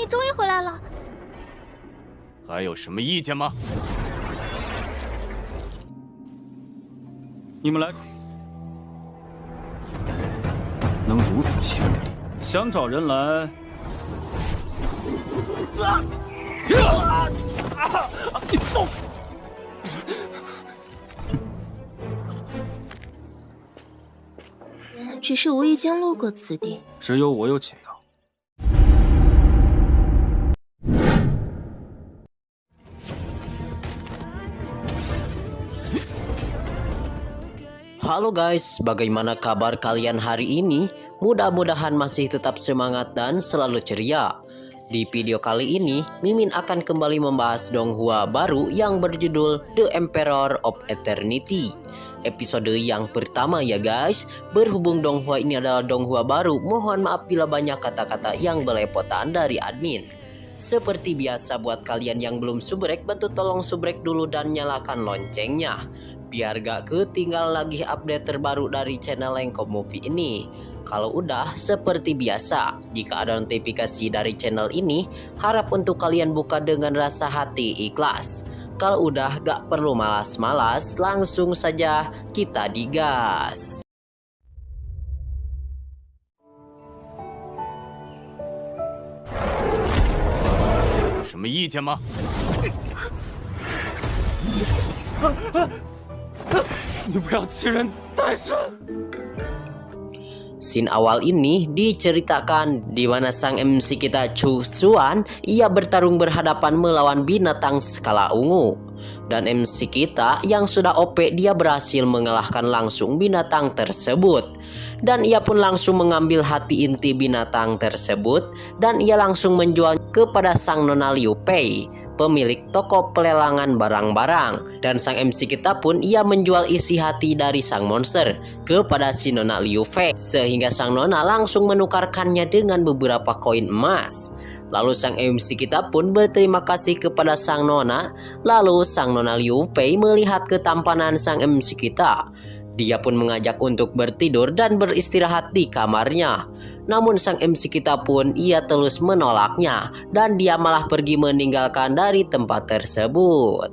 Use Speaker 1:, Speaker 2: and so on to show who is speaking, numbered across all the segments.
Speaker 1: 你终于回来了。
Speaker 2: 还有什么意见吗？
Speaker 3: 你们来，能如此轻易，想找人来。
Speaker 1: 只是无意间路过此地，
Speaker 3: 只有我有解药。
Speaker 4: Halo guys, bagaimana kabar kalian hari ini? Mudah-mudahan masih tetap semangat dan selalu ceria. Di video kali ini, Mimin akan kembali membahas Donghua baru yang berjudul The Emperor of Eternity. Episode yang pertama ya guys. Berhubung Donghua ini adalah Donghua baru, mohon maaf bila banyak kata-kata yang belepotan dari admin. Seperti biasa buat kalian yang belum subrek, bantu tolong subrek dulu dan nyalakan loncengnya biar gak ketinggal lagi update terbaru dari channel Lengkop Movie ini. Kalau udah, seperti biasa, jika ada notifikasi dari channel ini, harap untuk kalian buka dengan rasa hati ikhlas. Kalau udah, gak perlu malas-malas, langsung saja kita digas.
Speaker 2: 有什么意见吗？
Speaker 3: 你不要欺人太甚！
Speaker 4: Scene awal ini diceritakan di mana sang MC kita Chu Xuan ia bertarung berhadapan melawan binatang skala ungu. Dan MC kita yang sudah OP dia berhasil mengalahkan langsung binatang tersebut. Dan ia pun langsung mengambil hati inti binatang tersebut dan ia langsung menjual kepada sang Nona Liu Pei, pemilik toko pelelangan barang-barang. Dan sang MC kita pun ia menjual isi hati dari sang monster kepada si Nona Liu Fei, sehingga sang Nona langsung menukarkannya dengan beberapa koin emas. Lalu sang MC kita pun berterima kasih kepada sang Nona. Lalu sang Nona Liu Pei melihat ketampanan sang MC kita. Dia pun mengajak untuk bertidur dan beristirahat di kamarnya. Namun sang MC kita pun ia terus menolaknya dan dia malah pergi meninggalkan dari tempat tersebut.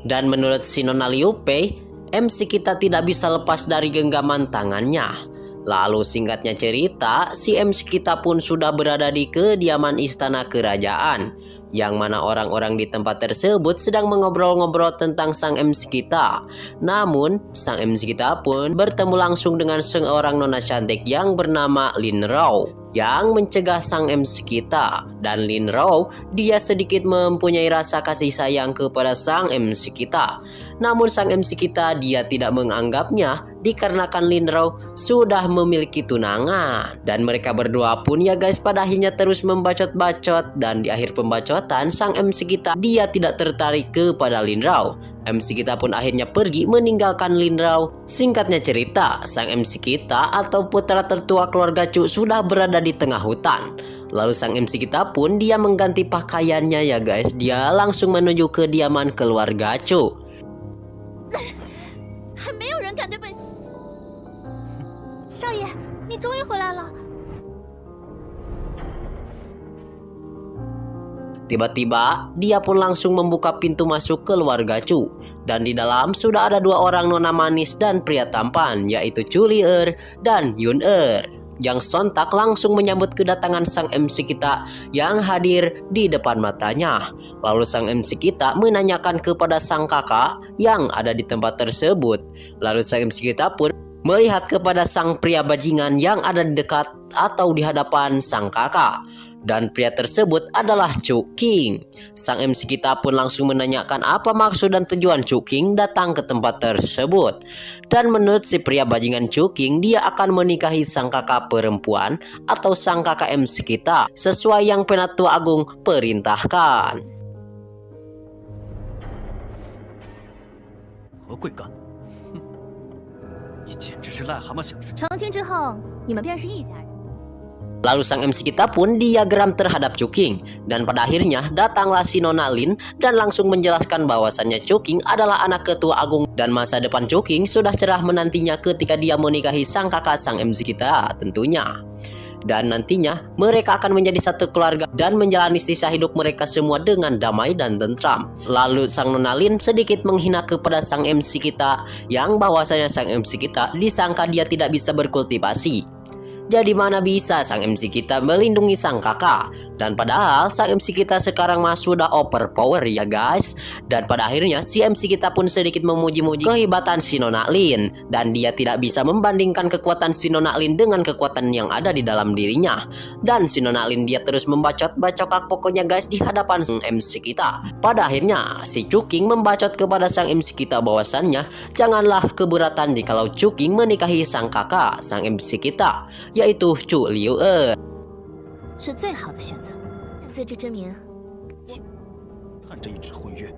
Speaker 4: Dan menurut si Nona Liu Pei, MC kita tidak bisa lepas dari genggaman tangannya. Lalu singkatnya cerita, si MC kita pun sudah berada di kediaman istana kerajaan, yang mana orang-orang di tempat tersebut sedang mengobrol-ngobrol tentang sang MC kita. Namun, sang MC kita pun bertemu langsung dengan seorang nona cantik yang bernama Lin Rao yang mencegah sang MC kita. Dan Lin Rao, dia sedikit mempunyai rasa kasih sayang kepada sang MC kita. Namun sang MC kita dia tidak menganggapnya dikarenakan Lin Rao sudah memiliki tunangan. Dan mereka berdua pun ya guys pada akhirnya terus membacot-bacot. Dan di akhir pembacotan sang MC kita dia tidak tertarik kepada Lin Rao. MC kita pun akhirnya pergi meninggalkan Lin Rao. Singkatnya cerita, sang MC kita atau putra tertua keluarga Chu sudah berada di tengah hutan. Lalu sang MC kita pun dia mengganti pakaiannya ya guys. Dia langsung menuju kediaman keluarga Chu.
Speaker 1: 还没有人敢对本少爷，你终于回来了。
Speaker 4: Tiba-tiba, dia pun langsung membuka pintu masuk keluarga Chu. Dan di dalam sudah ada dua orang nona manis dan pria tampan, yaitu Chu Li'er dan Yun Er, yang sontak langsung menyambut kedatangan sang MC kita yang hadir di depan matanya. Lalu sang MC kita menanyakan kepada sang kakak yang ada di tempat tersebut. Lalu sang MC kita pun melihat kepada sang pria bajingan yang ada di dekat atau di hadapan sang kakak. Dan pria tersebut adalah Chu King. Sang MC kita pun langsung menanyakan apa maksud dan tujuan Chu King datang ke tempat tersebut. Dan menurut si pria bajingan Chu King, dia akan menikahi sang kakak perempuan atau sang kakak MC kita sesuai yang Penatua Agung perintahkan.
Speaker 3: 何贵干？哼，你简直是癞蛤蟆想吃。
Speaker 1: 成亲之后，你们便是一家人。
Speaker 4: Lalu sang MC kita pun dia geram terhadap Cuking, dan pada akhirnya datanglah si Nona Lin dan langsung menjelaskan bahwasannya Cuking adalah anak ketua agung dan masa depan Cuking sudah cerah menantinya ketika dia menikahi sang kakak sang MC kita tentunya. Dan nantinya mereka akan menjadi satu keluarga dan menjalani sisa hidup mereka semua dengan damai dan tentram. Lalu sang Nona Lin sedikit menghina kepada sang MC kita yang bahwasanya sang MC kita disangka dia tidak bisa berkultivasi. Jadi mana bisa sang MC kita melindungi sang kakak. Dan padahal sang MC kita sekarang mah sudah overpower ya guys. Dan pada akhirnya si MC kita pun sedikit memuji-muji kehebatan si Nona Lin. Dan dia tidak bisa membandingkan kekuatan si Nona Lin dengan kekuatan yang ada di dalam dirinya. Dan si Nona Lin dia terus membacot-bacokak pokoknya guys di hadapan sang MC kita. Pada akhirnya si Cuking membacot kepada sang MC kita bahwasannya janganlah keberatan jikalau Cuking menikahi sang kakak sang MC kita, yaitu Chu Liu Er.
Speaker 1: 是最好的选择。看自知之明。
Speaker 3: 看这一纸婚约。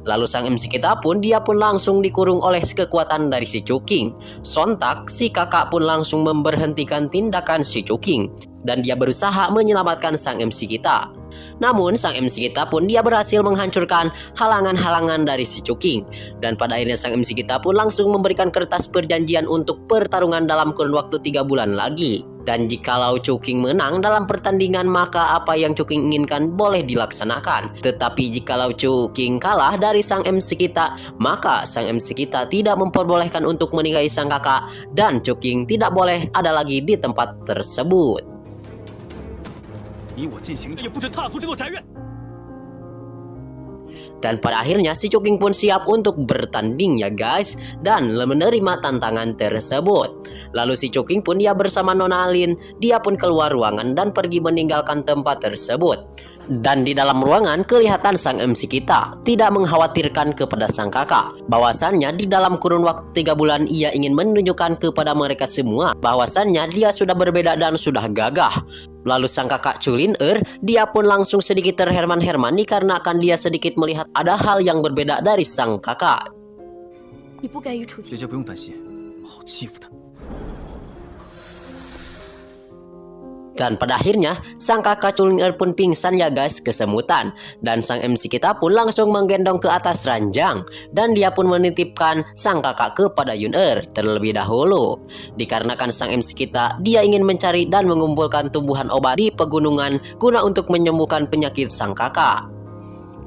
Speaker 4: Lalu sang MC kita pun dia pun langsung dikurung oleh kekuatan dari si Cuking. Sontak si kakak pun langsung memberhentikan tindakan si Cuking dan dia berusaha menyelamatkan sang MC kita. Namun sang MC kita pun dia berhasil menghancurkan halangan-halangan dari si Cuking. Dan pada akhirnya sang MC kita pun langsung memberikan kertas perjanjian untuk pertarungan dalam kurun waktu 3 bulan lagi. Dan jikalau Cuking menang dalam pertandingan maka apa yang Cuking inginkan boleh dilaksanakan. Tetapi jikalau Cuking kalah dari sang MC kita, maka sang MC kita tidak memperbolehkan untuk menikahi sang kakak dan Cuking tidak boleh ada lagi di tempat tersebut.
Speaker 3: 你我进行，也不准踏足这座宅院。
Speaker 4: Dan pada akhirnya si Cuking pun siap untuk bertanding ya guys, dan menerima tantangan tersebut. Lalu si Cuking pun dia bersama Nona Lin, dia pun keluar ruangan dan pergi meninggalkan tempat tersebut. Dan di dalam ruangan kelihatan sang MC kita tidak mengkhawatirkan kepada sang kakak. Bahwasannya di dalam kurun waktu 3 bulan ia ingin menunjukkan kepada mereka semua bahwasannya dia sudah berbeda dan sudah gagah. Lalu sang kakak Chu Lin Er dia pun langsung sedikit terherman-herman dikarenakan dia sedikit melihat ada hal yang berbeda dari sang kakak.
Speaker 1: 你不该与楚
Speaker 3: 姐姐不用担心，我好欺负她。
Speaker 4: Dan pada akhirnya sang kakak Chu Lin Er pun pingsan ya guys kesemutan. Dan sang MC kita pun langsung menggendong ke atas ranjang. Dan dia pun menitipkan sang kakak kepada Yun Er terlebih dahulu. Dikarenakan sang MC kita dia ingin mencari dan mengumpulkan tumbuhan obat di pegunungan guna untuk menyembuhkan penyakit sang kakak.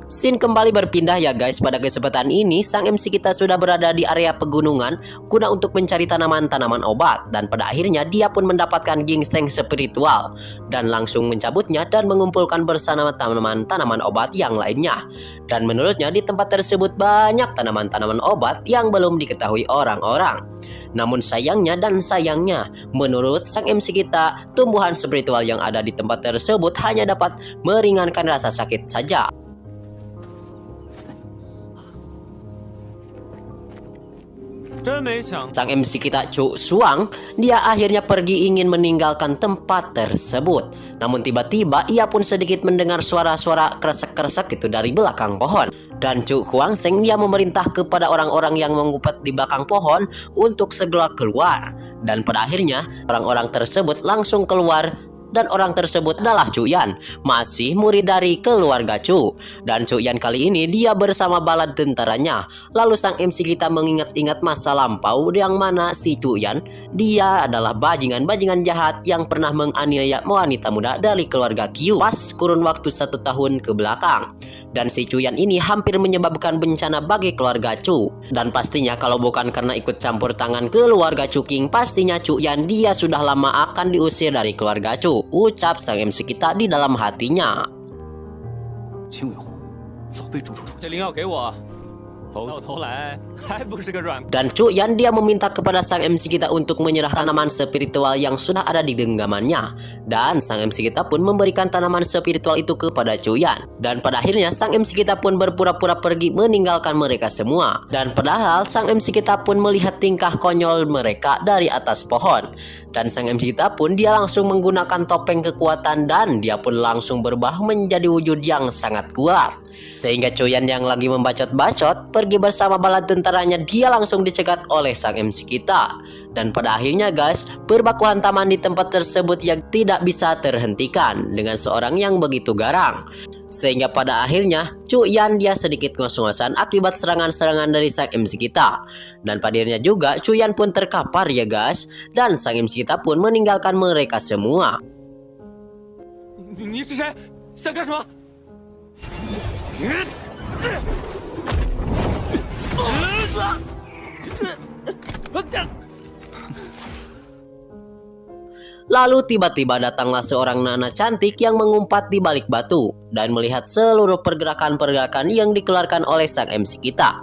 Speaker 4: Scene kembali berpindah ya guys. Pada kesempatan ini sang MC kita sudah berada di area pegunungan guna untuk mencari tanaman-tanaman obat. Dan pada akhirnya dia pun mendapatkan ginseng spiritual dan langsung mencabutnya dan mengumpulkan bersama tanaman-tanaman obat yang lainnya. Dan menurutnya di tempat tersebut banyak tanaman-tanaman obat yang belum diketahui orang-orang. Namun sayangnya menurut sang MC kita tumbuhan spiritual yang ada di tempat tersebut hanya dapat meringankan rasa sakit saja. Sang MC kita Chu Suang dia akhirnya pergi ingin meninggalkan tempat tersebut. Namun tiba-tiba ia pun sedikit mendengar suara-suara kresek-kresek itu dari belakang pohon. Dan Chu Huangseng dia memerintah kepada orang-orang yang mengumpet di belakang pohon untuk segera keluar. Dan pada akhirnya orang-orang tersebut langsung keluar. Dan orang tersebut adalah Chu Yan, masih murid dari keluarga Chu. Dan Chu Yan kali ini dia bersama bala tentaranya. Lalu sang MC kita mengingat-ingat masa lampau yang mana si Chu Yan dia adalah bajingan-bajingan jahat yang pernah menganiaya wanita muda dari keluarga Qiu pas kurun waktu 1 tahun ke belakang. Dan si Chu Yan ini hampir menyebabkan bencana bagi keluarga Chu. Dan pastinya kalau bukan karena ikut campur tangan keluarga Chu King, pastinya Chu Yan dia sudah lama akan diusir dari keluarga Chu, ucap sang MC kita di dalam hatinya.
Speaker 3: 秦伟户早被逐出楚家。这灵药给我，到头来还不是个软。
Speaker 4: Dan Chu Yan dia meminta kepada sang MC kita untuk menyerahkan tanaman spiritual yang sudah ada di genggamannya. Dan sang MC kita pun memberikan tanaman spiritual itu kepada Chu Yan. Dan pada akhirnya sang MC kita pun berpura-pura pergi meninggalkan mereka semua. Dan padahal sang MC kita pun melihat tingkah konyol mereka dari atas pohon. Dan sang MC kita pun dia langsung menggunakan topeng kekuatan dan dia pun langsung berubah menjadi wujud yang sangat kuat. Sehingga Cuyan yang lagi membacot-bacot pergi bersama bala tentaranya, dia langsung dicegat oleh sang MC kita. Dan pada akhirnya guys, berbaku hantaman di tempat tersebut yang tidak bisa terhentikan dengan seorang yang begitu garang. Sehingga pada akhirnya Cuyan dia sedikit ngos-ngosan akibat serangan-serangan dari sang MC kita. Dan pada akhirnya juga Cuyan pun terkapar ya guys, dan sang MC kita pun meninggalkan mereka semua.
Speaker 3: 你是谁？想干什么？
Speaker 4: Lalu tiba-tiba datanglah seorang nana cantik yang mengumpat di balik batu dan melihat seluruh pergerakan-pergerakan yang dikeluarkan oleh sang MC kita.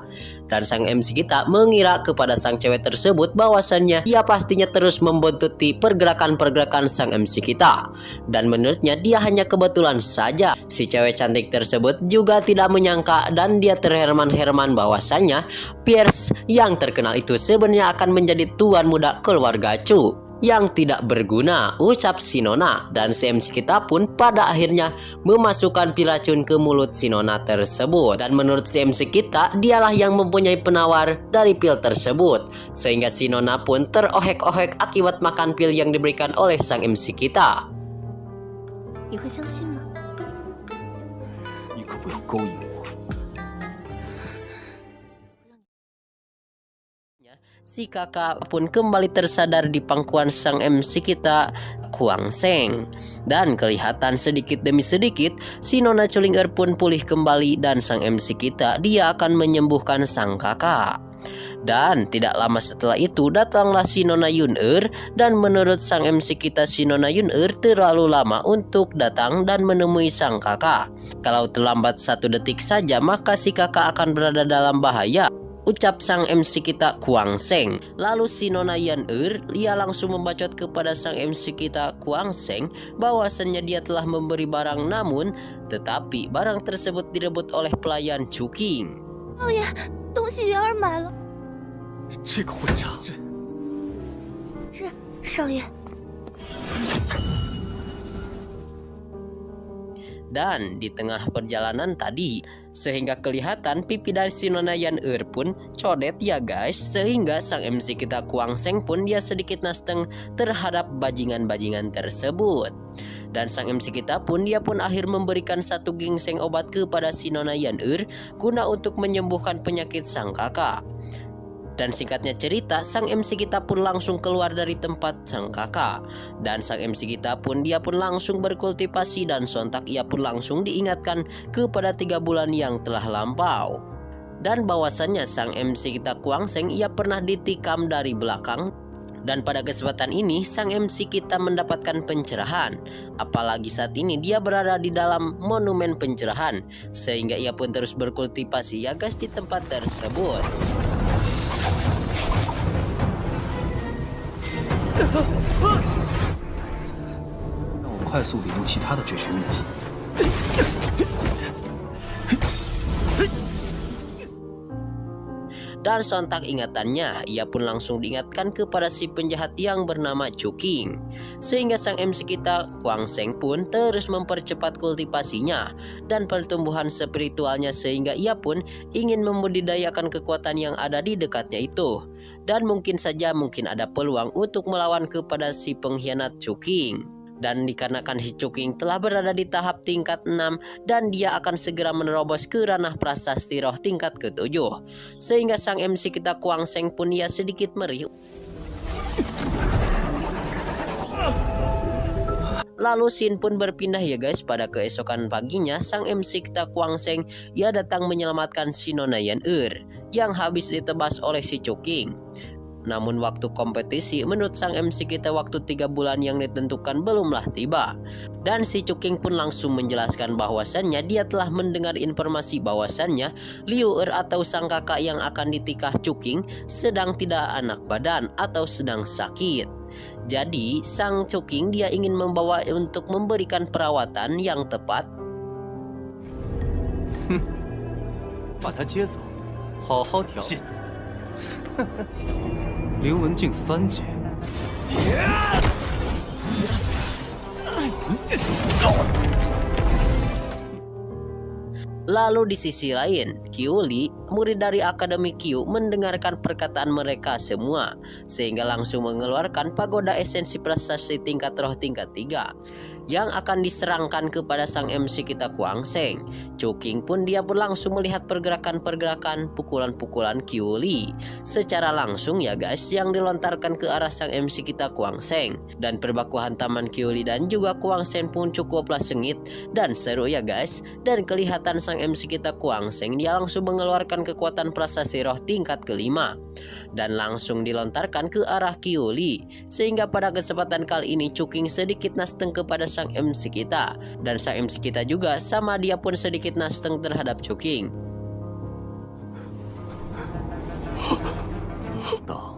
Speaker 4: Dan sang MC kita mengira kepada sang cewek tersebut bahwasannya dia pastinya terus membuntuti pergerakan-pergerakan sang MC kita. Dan menurutnya dia hanya kebetulan saja. Si cewek cantik tersebut juga tidak menyangka dan dia terherman-herman bahwasannya Pierce yang terkenal itu sebenarnya akan menjadi tuan muda keluarga Chu yang tidak berguna, ucap si Nona. Dan si MC kita pun pada akhirnya memasukkan pil racun ke mulut si Nona tersebut. Dan menurut si MC kita, dialah yang mempunyai penawar dari pil tersebut. Sehingga si Nona pun terohek-ohek akibat makan pil yang diberikan oleh sang MC kita.
Speaker 1: 你会相信吗？
Speaker 3: 你可不要勾引我。
Speaker 4: Si kakak pun kembali tersadar di pangkuan sang MC kita, Kuang Seng. Dan kelihatan sedikit demi sedikit, si Nona Chulinger pun pulih kembali dan sang MC kita dia akan menyembuhkan sang kakak. Dan tidak lama setelah itu datanglah si Nona Yun-er, dan menurut sang MC kita si Nona Yun-er terlalu lama untuk datang dan menemui sang kakak. Kalau terlambat 1 detik saja maka si kakak akan berada dalam bahaya, ucap sang MC kita Kuang Seng. Lalu si Nona Yan-er dia langsung membacot kepada sang MC kita Kuang Seng bahwasannya dia telah memberi barang, namun tetapi barang tersebut direbut oleh pelayan Chuking.
Speaker 1: 少爷，东西元儿买了。
Speaker 3: 这个混账！
Speaker 1: 是，少爷。
Speaker 4: Dan di tengah perjalanan tadi, sehingga kelihatan pipi dari si Nona Yan-er pun codet ya guys, sehingga sang MC kita Kuang Seng pun dia sedikit nasteng terhadap bajingan-bajingan tersebut. Dan sang MC kita pun dia pun akhir memberikan 1 gingseng obat kepada si Nona Yan-er guna untuk menyembuhkan penyakit sang kakak. Dan singkatnya cerita, sang MC kita pun langsung keluar dari tempat sang kakak. Dan sang MC kita pun dia pun langsung berkultivasi dan sontak ia pun langsung diingatkan kepada 3 bulan yang telah lampau. Dan bahwasannya sang MC kita Kuang Seng ia pernah ditikam dari belakang. Dan pada kesempatan ini sang MC kita mendapatkan pencerahan. Apalagi saat ini dia berada di dalam monumen pencerahan, sehingga ia pun terus berkultivasi ya guys di tempat tersebut.
Speaker 3: 让我快速领悟其他的绝学秘籍。
Speaker 4: Dan sontak ingatannya, ia pun langsung diingatkan kepada si penjahat yang bernama Chuking. Sehingga sang MC kita Kuang Seng pun terus mempercepat kultivasinya dan pertumbuhan spiritualnya, sehingga ia pun ingin membudidayakan kekuatan yang ada di dekatnya itu. Dan mungkin saja ada peluang untuk melawan kepada si pengkhianat Chuking. Dan dikarenakan si Chuking telah berada di tahap tingkat 6 dan dia akan segera menerobos ke ranah prasasti roh tingkat ke-7. Sehingga sang MC kita Kuang Seng pun ia sedikit merih. Lalu scene pun berpindah ya guys, pada keesokan paginya sang MC kita Kuang Seng ia datang menyelamatkan si Nona Yan-er yang habis ditebas oleh si Chuking. Namun waktu kompetisi menurut sang MC kita waktu 3 bulan yang ditentukan belumlah tiba. Dan si Chuking pun langsung menjelaskan bahwasannya dia telah mendengar informasi bahwasannya Liu Er atau sang kakak yang akan ditikah Chuking sedang tidak enak badan atau sedang sakit. Jadi sang Chuking dia ingin membawa untuk memberikan perawatan yang tepat.
Speaker 3: 把他接走，好好调戏。灵文境3阶。
Speaker 4: Lalu di sisi lain, Qiuli, murid dari Akademi Q, mendengarkan perkataan mereka semua, sehingga langsung mengeluarkan pagoda esensi prasasti tingkat roh tingkat 3 yang akan diserangkan kepada sang MC kita Kuang Seng. Cuking pun dia pun langsung melihat pergerakan-pergerakan pukulan-pukulan Qiuli secara langsung ya guys, yang dilontarkan ke arah sang MC kita Kuang Seng. Dan perbaku hantaman Qiuli dan juga Kuang Seng pun cukuplah sengit dan seru ya guys. Dan kelihatan sang MC kita Kuang Seng dia langsung mengeluarkan kekuatan prasasti roh tingkat kelima dan langsung dilontarkan ke arah Qiuli, sehingga pada kesempatan kali ini Cuking sedikit nasteng kepada sang MC kita, dan sang MC kita juga sama dia pun sedikit nasteng terhadap Cuking.
Speaker 2: 道，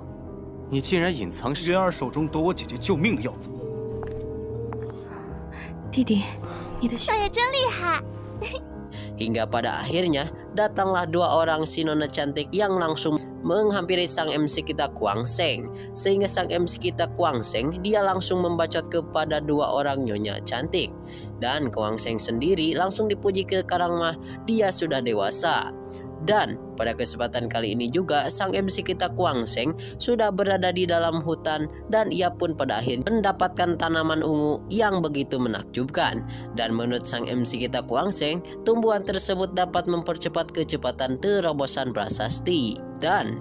Speaker 2: 你竟然隐藏
Speaker 5: 人儿手中夺我姐姐救命的药子。
Speaker 1: 弟弟，你的
Speaker 6: 少爷真厉害！
Speaker 4: Hingga pada akhirnya datanglah dua orang si nona cantik yang langsung menghampiri sang MC kita Kuang Seng, sehingga sang MC kita Kuang Seng dia langsung membacot kepada dua orang nyonya cantik, dan Kuang Seng sendiri langsung dipuji ke karangmah dia sudah dewasa. Dan pada kesempatan kali ini juga sang MC kita Kuang Seng sudah berada di dalam hutan, dan ia pun pada akhirnya mendapatkan tanaman ungu yang begitu menakjubkan. Dan menurut sang MC kita Kuang Seng, tumbuhan tersebut dapat mempercepat kecepatan terobosan prasasti. Dan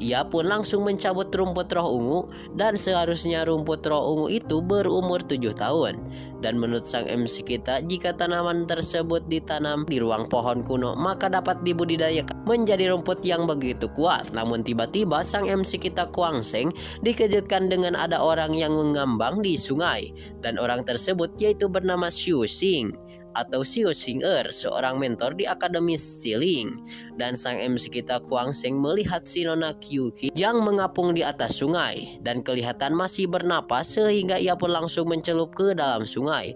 Speaker 4: ia pun langsung mencabut rumput roh ungu, dan seharusnya rumput roh ungu itu berumur 7 tahun. Dan menurut sang MC kita, jika tanaman tersebut ditanam di ruang pohon kuno, maka dapat dibudidayakan menjadi rumput yang begitu kuat. Namun tiba-tiba sang MC kita Kuang Seng dikejutkan dengan ada orang yang mengambang di sungai, dan orang tersebut yaitu bernama Xiu Xing atau Xiu Xing'er, seorang mentor di Akademi Stiling. Dan sang MC kita Kuang Seng melihat si nona Qiuqi yang mengapung di atas sungai dan kelihatan masih bernapas, sehingga ia pun langsung mencelup ke dalam sungai.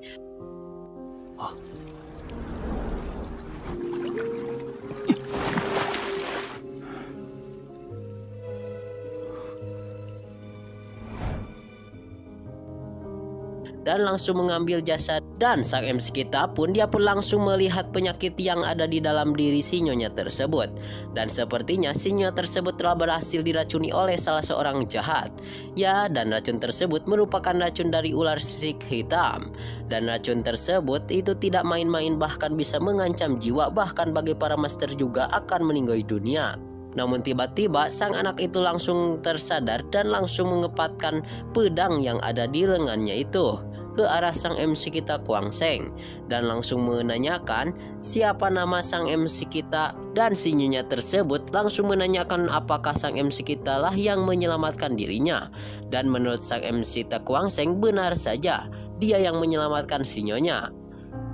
Speaker 4: Dan langsung mengambil jasad, dan sang MC kita pun dia pun langsung melihat penyakit yang ada di dalam diri si nyonya tersebut, dan sepertinya si nyonya tersebut telah berhasil diracuni oleh salah seorang jahat ya. Dan racun tersebut merupakan racun dari ular sisik hitam, dan racun tersebut itu tidak main-main, bahkan bisa mengancam jiwa, bahkan bagi para master juga akan meninggalkan dunia. Namun tiba-tiba sang anak itu langsung tersadar dan langsung mengepatkan pedang yang ada di lengannya itu ke arah sang MC kita Kuang Seng, dan langsung menanyakan siapa nama sang MC kita. Dan si nyonya tersebut langsung menanyakan apakah sang MC kita lah yang menyelamatkan dirinya. Dan menurut sang MC kita Kuang Seng, benar saja dia yang menyelamatkan si nyonya.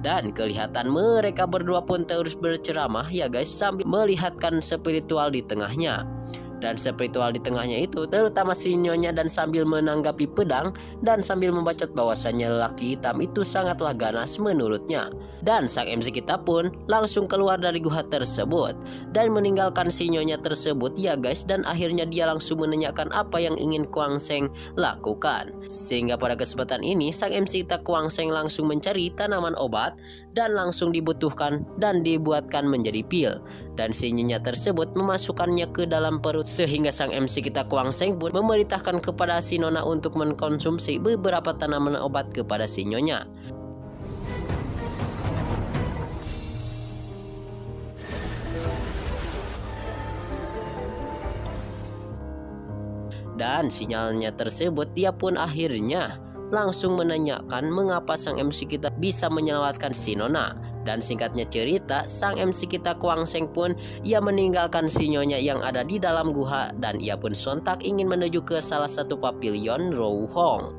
Speaker 4: Dan kelihatan mereka berdua pun terus berceramah ya guys, sambil melihatkan spiritual di tengahnya. Dan spiritual di tengahnya itu terutama si nyonya, dan sambil menanggapi pedang dan sambil membacot bahwasannya lelaki hitam itu sangatlah ganas menurutnya. Dan sang MC kita pun langsung keluar dari guha tersebut dan meninggalkan si nyonya tersebut ya guys. Dan akhirnya dia langsung menanyakan apa yang ingin Kuang Seng lakukan, sehingga pada kesempatan ini sang MC kita Kuang Seng langsung mencari tanaman obat dan langsung dibutuhkan dan dibuatkan menjadi pil. Dan si nyonya tersebut memasukkannya ke dalam perut, sehingga sang MC kita Kuang Seng pun memerintahkan kepada si nona untuk mengkonsumsi beberapa tanaman obat kepada si nyonya. Dan sinyalnya tersebut dia pun akhirnya langsung menanyakan mengapa sang MC kita bisa menyelamatkan si nona. Dan singkatnya cerita, sang MC kita Kuang Seng pun ia meninggalkan si nyonya yang ada di dalam guha, dan ia pun sontak ingin menuju ke salah satu pavilion Rou Hong.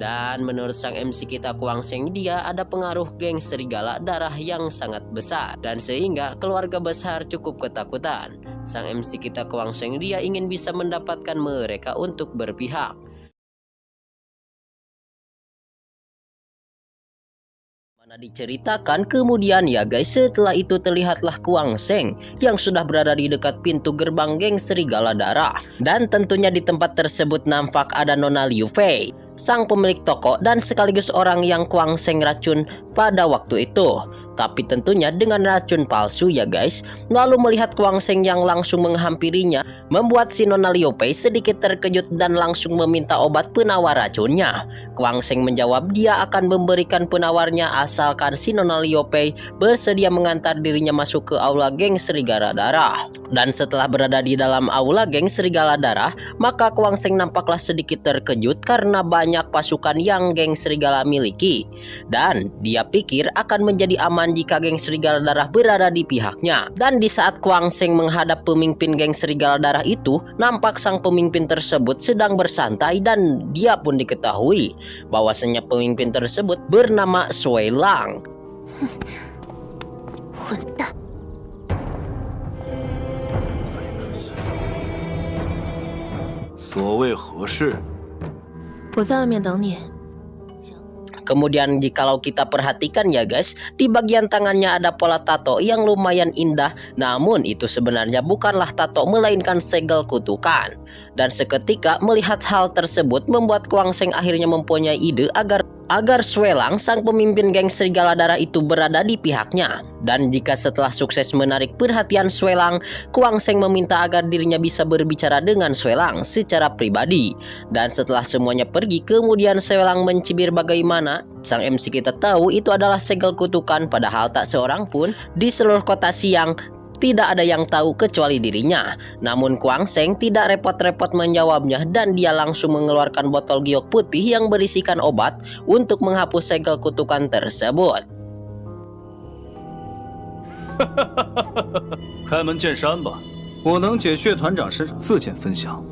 Speaker 4: Dan menurut sang MC kita Kuang Seng, dia ada pengaruh geng serigala darah yang sangat besar, dan sehingga keluarga besar cukup ketakutan. Sang MC kita Kuang Seng dia ingin bisa mendapatkan mereka untuk berpihak. Mana diceritakan kemudian ya guys, setelah itu terlihatlah Kuang Seng yang sudah berada di dekat pintu gerbang geng serigala darah. Dan tentunya di tempat tersebut nampak ada Nona Liu Fei, sang pemilik toko dan sekaligus orang yang Kuang Seng racun pada waktu itu. tapi tentunya dengan racun palsu ya guys. Lalu melihat Kwang Seng yang langsung menghampirinya, membuat si Nona Liu Bei sedikit terkejut dan langsung meminta obat penawar racunnya. Kwang Seng menjawab dia akan memberikan penawarnya asalkan si Nona Liu Bei bersedia mengantar dirinya masuk ke aula geng Serigala Darah. Dan setelah berada di dalam aula geng Serigala Darah, maka Kwang Seng nampaklah sedikit terkejut karena banyak pasukan yang geng Serigala miliki. Dan dia pikir akan menjadi aman jika geng Serigala Darah berada di pihaknya. Dan di saat Kwang Seng menghadap pemimpin geng Serigala Darah itu, nampak sang pemimpin tersebut sedang bersantai dan dia pun diketahui bahwasanya pemimpin tersebut bernama Sui Lang.
Speaker 1: 混蛋！
Speaker 5: 所谓何事？
Speaker 1: 我在外面等你。
Speaker 4: Kemudian jikalau kita perhatikan ya guys, di bagian tangannya ada pola tato yang lumayan indah. Namun itu sebenarnya bukanlah tato melainkan segel kutukan. Dan seketika melihat hal tersebut membuat Kwang Seng akhirnya mempunyai ide agar Sui Lang sang pemimpin geng Serigala Darah itu berada di pihaknya. Dan jika setelah sukses menarik perhatian Sui Lang, Kwang Seng meminta agar dirinya bisa berbicara dengan Sui Lang secara pribadi. Dan setelah semuanya pergi, kemudian Sui Lang mencibir bagaimana sang MC kita tahu itu adalah segel kutukan, padahal tak seorang pun di seluruh kota Siang tidak ada yang tahu kecuali dirinya. Namun Kwang Seng tidak repot-repot menjawabnya dan dia langsung mengeluarkan botol giok putih yang berisikan obat untuk menghapus segel kutukan tersebut.
Speaker 5: 开门见山吧，我能解血团长身上4件分享。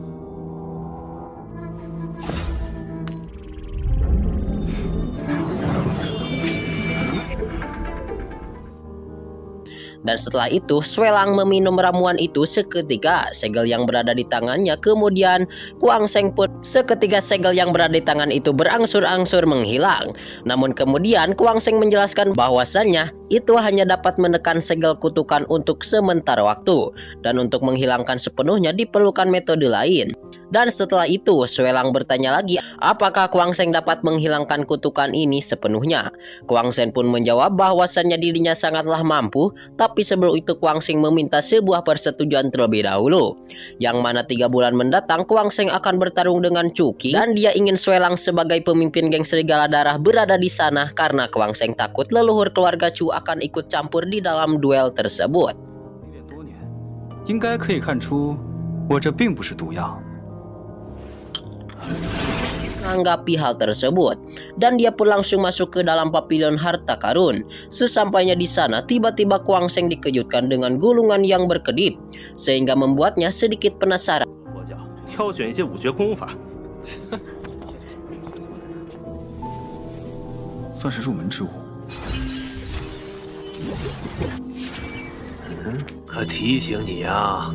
Speaker 4: Dan setelah itu Sui Lang meminum ramuan itu seketika segel yang berada di tangannya. Kemudian Kwang Seng pun seketika segel yang berada di tangan itu berangsur-angsur menghilang. Namun kemudian Kwang Seng menjelaskan bahwasannya itu hanya dapat menekan segel kutukan untuk sementara waktu. Dan untuk menghilangkan sepenuhnya diperlukan metode lain. Dan setelah itu Sui Lang bertanya lagi apakah Kwang Seng dapat menghilangkan kutukan ini sepenuhnya. Kwang Seng pun menjawab bahwasannya dirinya sangatlah mampu. Tapi sebelum itu Kwang Seng meminta sebuah persetujuan terlebih dahulu, yang mana 3 bulan mendatang Kwang Seng akan bertarung dengan Chuqi. Dan dia ingin Sui Lang sebagai pemimpin geng Serigala Darah berada di sana karena Kwang Seng takut leluhur keluarga Chu akan ikut campur di dalam duel tersebut.
Speaker 5: 多年，应该可以看出我这并不是毒药。
Speaker 4: Menanggapi hal tersebut dan dia pun langsung masuk ke dalam pavilion harta karun. Sesampainya di sana tiba-tiba Kwang Seng dikejutkan dengan gulungan yang berkedip sehingga membuatnya sedikit penasaran.
Speaker 6: 挑选一些武学功法，
Speaker 5: 算是入门之物。
Speaker 6: 可提醒你啊，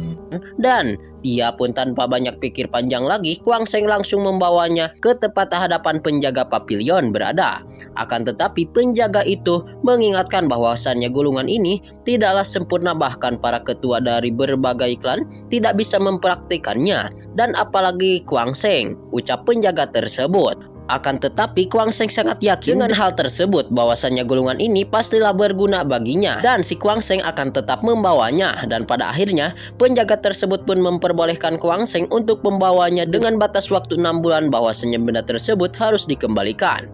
Speaker 4: Dan dia pun tanpa banyak pikir panjang lagi, Kwang Seng langsung membawanya ke tempat hadapan penjaga pavilion berada. Akan tetapi penjaga itu mengingatkan bahwasannya gulungan ini tidaklah sempurna, bahkan para ketua dari berbagai klan tidak bisa mempraktikannya. Dan apalagi Kwang Seng, ucap penjaga tersebut. Akan tetapi Kwang Seng sangat yakin dengan hal tersebut bahwasannya gulungan ini pastilah berguna baginya dan si Kwang Seng akan tetap membawanya. Dan pada akhirnya penjaga tersebut pun memperbolehkan Kwang Seng untuk membawanya dengan batas waktu 6 bulan bahwasannya benda tersebut harus dikembalikan.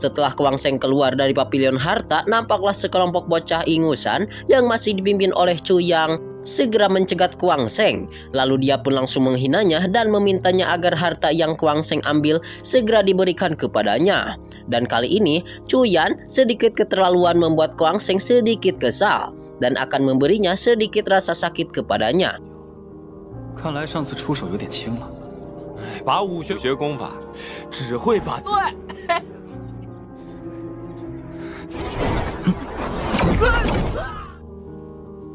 Speaker 4: Setelah Kwang Seng keluar dari pavilion harta, nampaklah sekelompok bocah ingusan yang masih dipimpin oleh Chu Yang segera mencegat Kwang Seng. Lalu dia pun langsung menghinanya dan memintanya agar harta yang Kwang Seng ambil segera diberikan kepadanya. Dan kali ini Chu Yan sedikit keterlaluan membuat Kwang Seng sedikit kesal dan akan memberinya sedikit rasa sakit kepadanya.
Speaker 5: 看来上次出手有点轻了。
Speaker 3: 把武学功法只会把自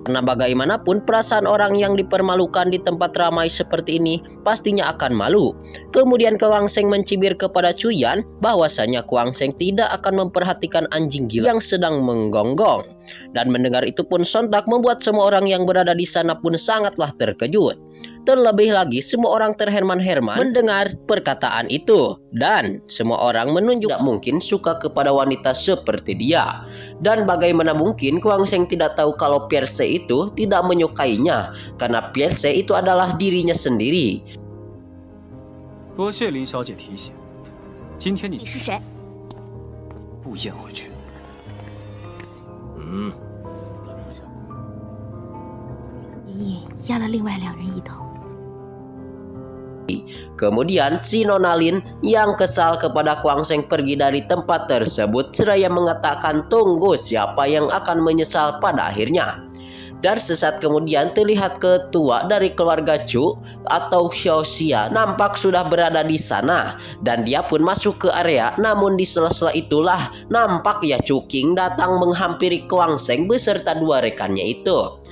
Speaker 4: Karena bagaimanapun perasaan orang yang dipermalukan di tempat ramai seperti ini pastinya akan malu. Kemudian Kwang Seng mencibir kepada Chu Yan bahwasanya Kwang Seng tidak akan memperhatikan anjing gila yang sedang menggonggong. Dan mendengar itu pun sontak membuat semua orang yang berada di sana pun sangatlah terkejut. Terlebih lagi semua orang terherman-herman mendengar perkataan itu. Dan semua orang menunjuk tidak mungkin suka kepada wanita seperti dia. Dan bagaimana mungkin Kuang Sheng tidak tahu kalau Pierce itu tidak menyukainya. Karena Pierce itu adalah dirinya sendiri.
Speaker 5: 多谢林小姐提醒，今天你
Speaker 1: 你是谁？
Speaker 5: 不咽回去。
Speaker 1: 隐隐压了另外2人一头。
Speaker 4: Kemudian si Nona Lin yang kesal kepada Kuang Sheng pergi dari tempat tersebut seraya mengatakan tunggu siapa yang akan menyesal pada akhirnya. Dan sesaat kemudian terlihat ketua dari keluarga Chu atau Xiao Xia nampak sudah berada di sana. Dan dia pun masuk ke area, namun di sela-sela itulah nampak ya Chu Qing datang menghampiri Kuang Sheng beserta 2 rekannya itu.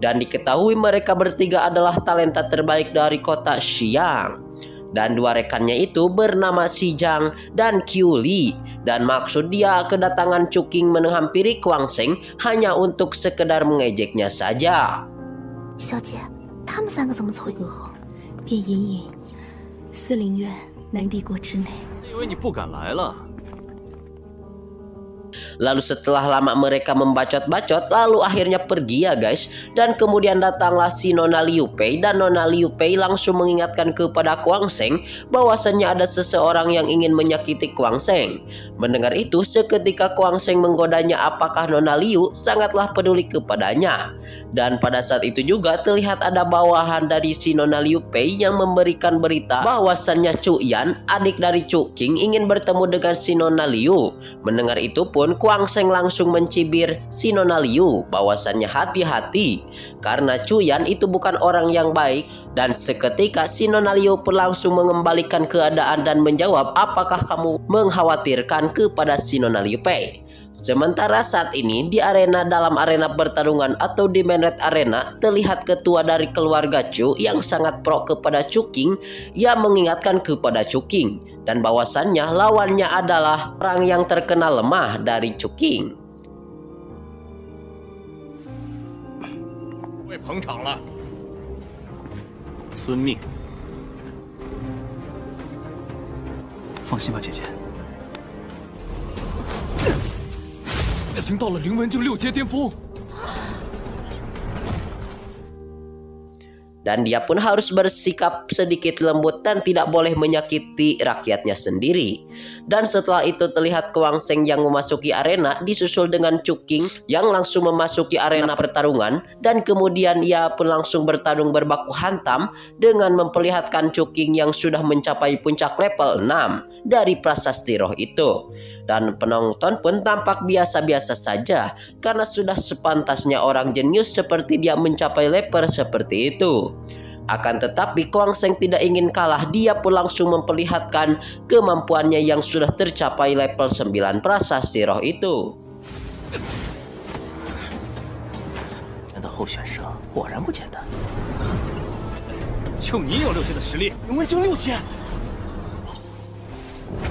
Speaker 4: Dan diketahui mereka bertiga adalah talenta terbaik dari kota Xiang. Dan 2 rekannya itu bernama Xi Jiang dan Qiu Li. Dan maksud dia kedatangan Chu Qing menghampiri Kuang Sheng hanya untuk sekedar mengejeknya saja.
Speaker 1: 小姐，他们3个怎么凑一个合？便隐隐司灵院南帝国之内。
Speaker 2: 以为你不敢来了。
Speaker 4: Lalu setelah lama mereka membacot-bacot, lalu akhirnya pergi ya guys. Dan kemudian datanglah si Nona Liu Pei. Dan Nona Liu Pei langsung mengingatkan kepada Kuang Sheng bahwasannya ada seseorang yang ingin menyakiti Kuang Sheng. Mendengar itu, seketika Kuang Sheng menggodanya apakah Nona Liu sangatlah peduli kepadanya. Dan pada saat itu juga terlihat ada bawahan dari si Nona Liu Pei yang memberikan berita bahwasannya Chu Yan, adik dari Chu Qing, ingin bertemu dengan si Nona Liu. Mendengar itu pun Kuang Sheng langsung mencibir si Nona Liu bahwasannya hati-hati karena Chu Yan itu bukan orang yang baik. Dan seketika si Nona Liu pun langsung mengembalikan keadaan dan menjawab apakah kamu mengkhawatirkan kepada si Nona Liu Pei. Sementara saat ini di dalam arena pertarungan atau di Main Red Arena terlihat ketua dari keluarga Chu yang sangat pro kepada Chu Qing yang mengingatkan kepada Chu Qing dan bahwasannya lawannya adalah orang yang terkenal lemah dari Chu Qing.
Speaker 6: 为捧场了。
Speaker 2: 遵命。
Speaker 5: 放心吧，姐姐。
Speaker 2: 已经到了灵文境6阶巅峰。
Speaker 4: Dan dia pun harus bersikap sedikit lembut dan tidak boleh menyakiti rakyatnya sendiri. Dan setelah itu terlihat Kuang Sheng yang memasuki arena disusul dengan Chu Qing yang langsung memasuki arena pertarungan. Dan kemudian ia pun langsung bertarung berbaku hantam dengan memperlihatkan Chu Qing yang sudah mencapai puncak level 6 dari prasasti roh itu. Dan penonton pun tampak biasa-biasa saja karena sudah sepantasnya orang jenius seperti dia mencapai level seperti itu. Akan tetapi Kuang Sheng tidak ingin kalah, dia pun langsung memperlihatkan kemampuannya yang sudah tercapai level 9 prasasti roh itu.
Speaker 2: 的候选生果然不简单。
Speaker 5: 就你有6阶的实力，
Speaker 2: 灵文境6阶，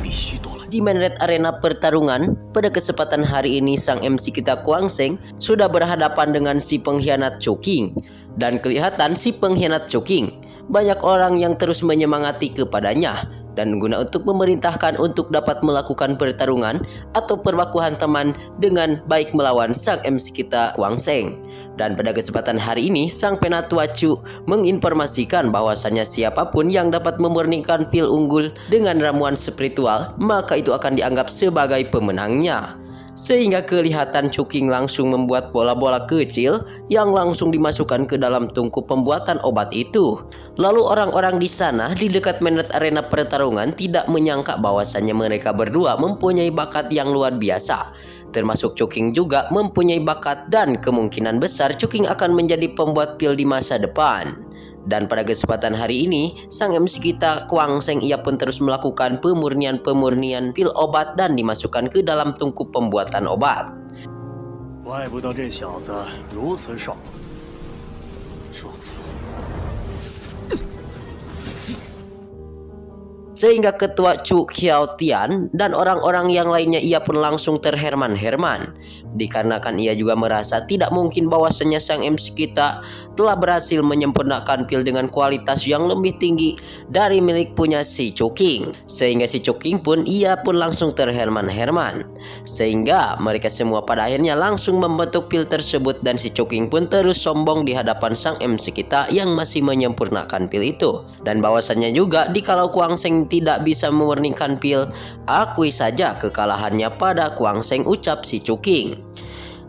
Speaker 2: 必须夺了。
Speaker 4: Di Main Red Arena pertarungan, pada kesempatan hari ini sang MC kita Kuang Sheng sudah berhadapan dengan si pengkhianat Chu Qing. Dan kelihatan si pengkhianat Chu Qing banyak orang yang terus menyemangati kepadanya. Dan guna untuk memerintahkan untuk dapat melakukan pertarungan atau perbakuhan teman dengan baik melawan sang MC kita Kuang Sheng. Dan pada kesempatan hari ini, sang penatua Chu menginformasikan bahwasannya siapapun yang dapat memurnikan pil unggul dengan ramuan spiritual, maka itu akan dianggap sebagai pemenangnya. Sehingga kelihatan Chu Qing langsung membuat bola-bola kecil yang langsung dimasukkan ke dalam tungku pembuatan obat itu. Lalu orang-orang di sana di dekat Main Red Arena pertarungan tidak menyangka bahwasannya mereka berdua mempunyai bakat yang luar biasa. Termasuk Chu Qing juga mempunyai bakat dan kemungkinan besar Chu Qing akan menjadi pembuat pil di masa depan. Dan pada kesempatan hari ini, sang MC kita Kuang Sheng ia pun terus melakukan pemurnian pil obat dan dimasukkan ke dalam tungku pembuatan obat.
Speaker 6: 怪不得这小子如此爽。
Speaker 2: 壮子，
Speaker 4: Sehingga ketua Chu Xiaotian dan orang-orang yang lainnya ia pun langsung terherman-herman. Dikarenakan ia juga merasa tidak mungkin bahwasanya sang MC kita telah berhasil menyempurnakan pil dengan kualitas yang lebih tinggi dari milik punya si Chuking. Sehingga si Chuking pun ia pun langsung terherman-herman. Sehingga mereka semua pada akhirnya langsung membentuk pil tersebut dan si Chuking pun terus sombong di hadapan sang MC kita yang masih menyempurnakan pil itu. Dan bahwasannya juga dikalau Kuang Seng tidak bisa memurnikan pil, akui saja kekalahannya pada Kuang Seng, ucap si Chuking.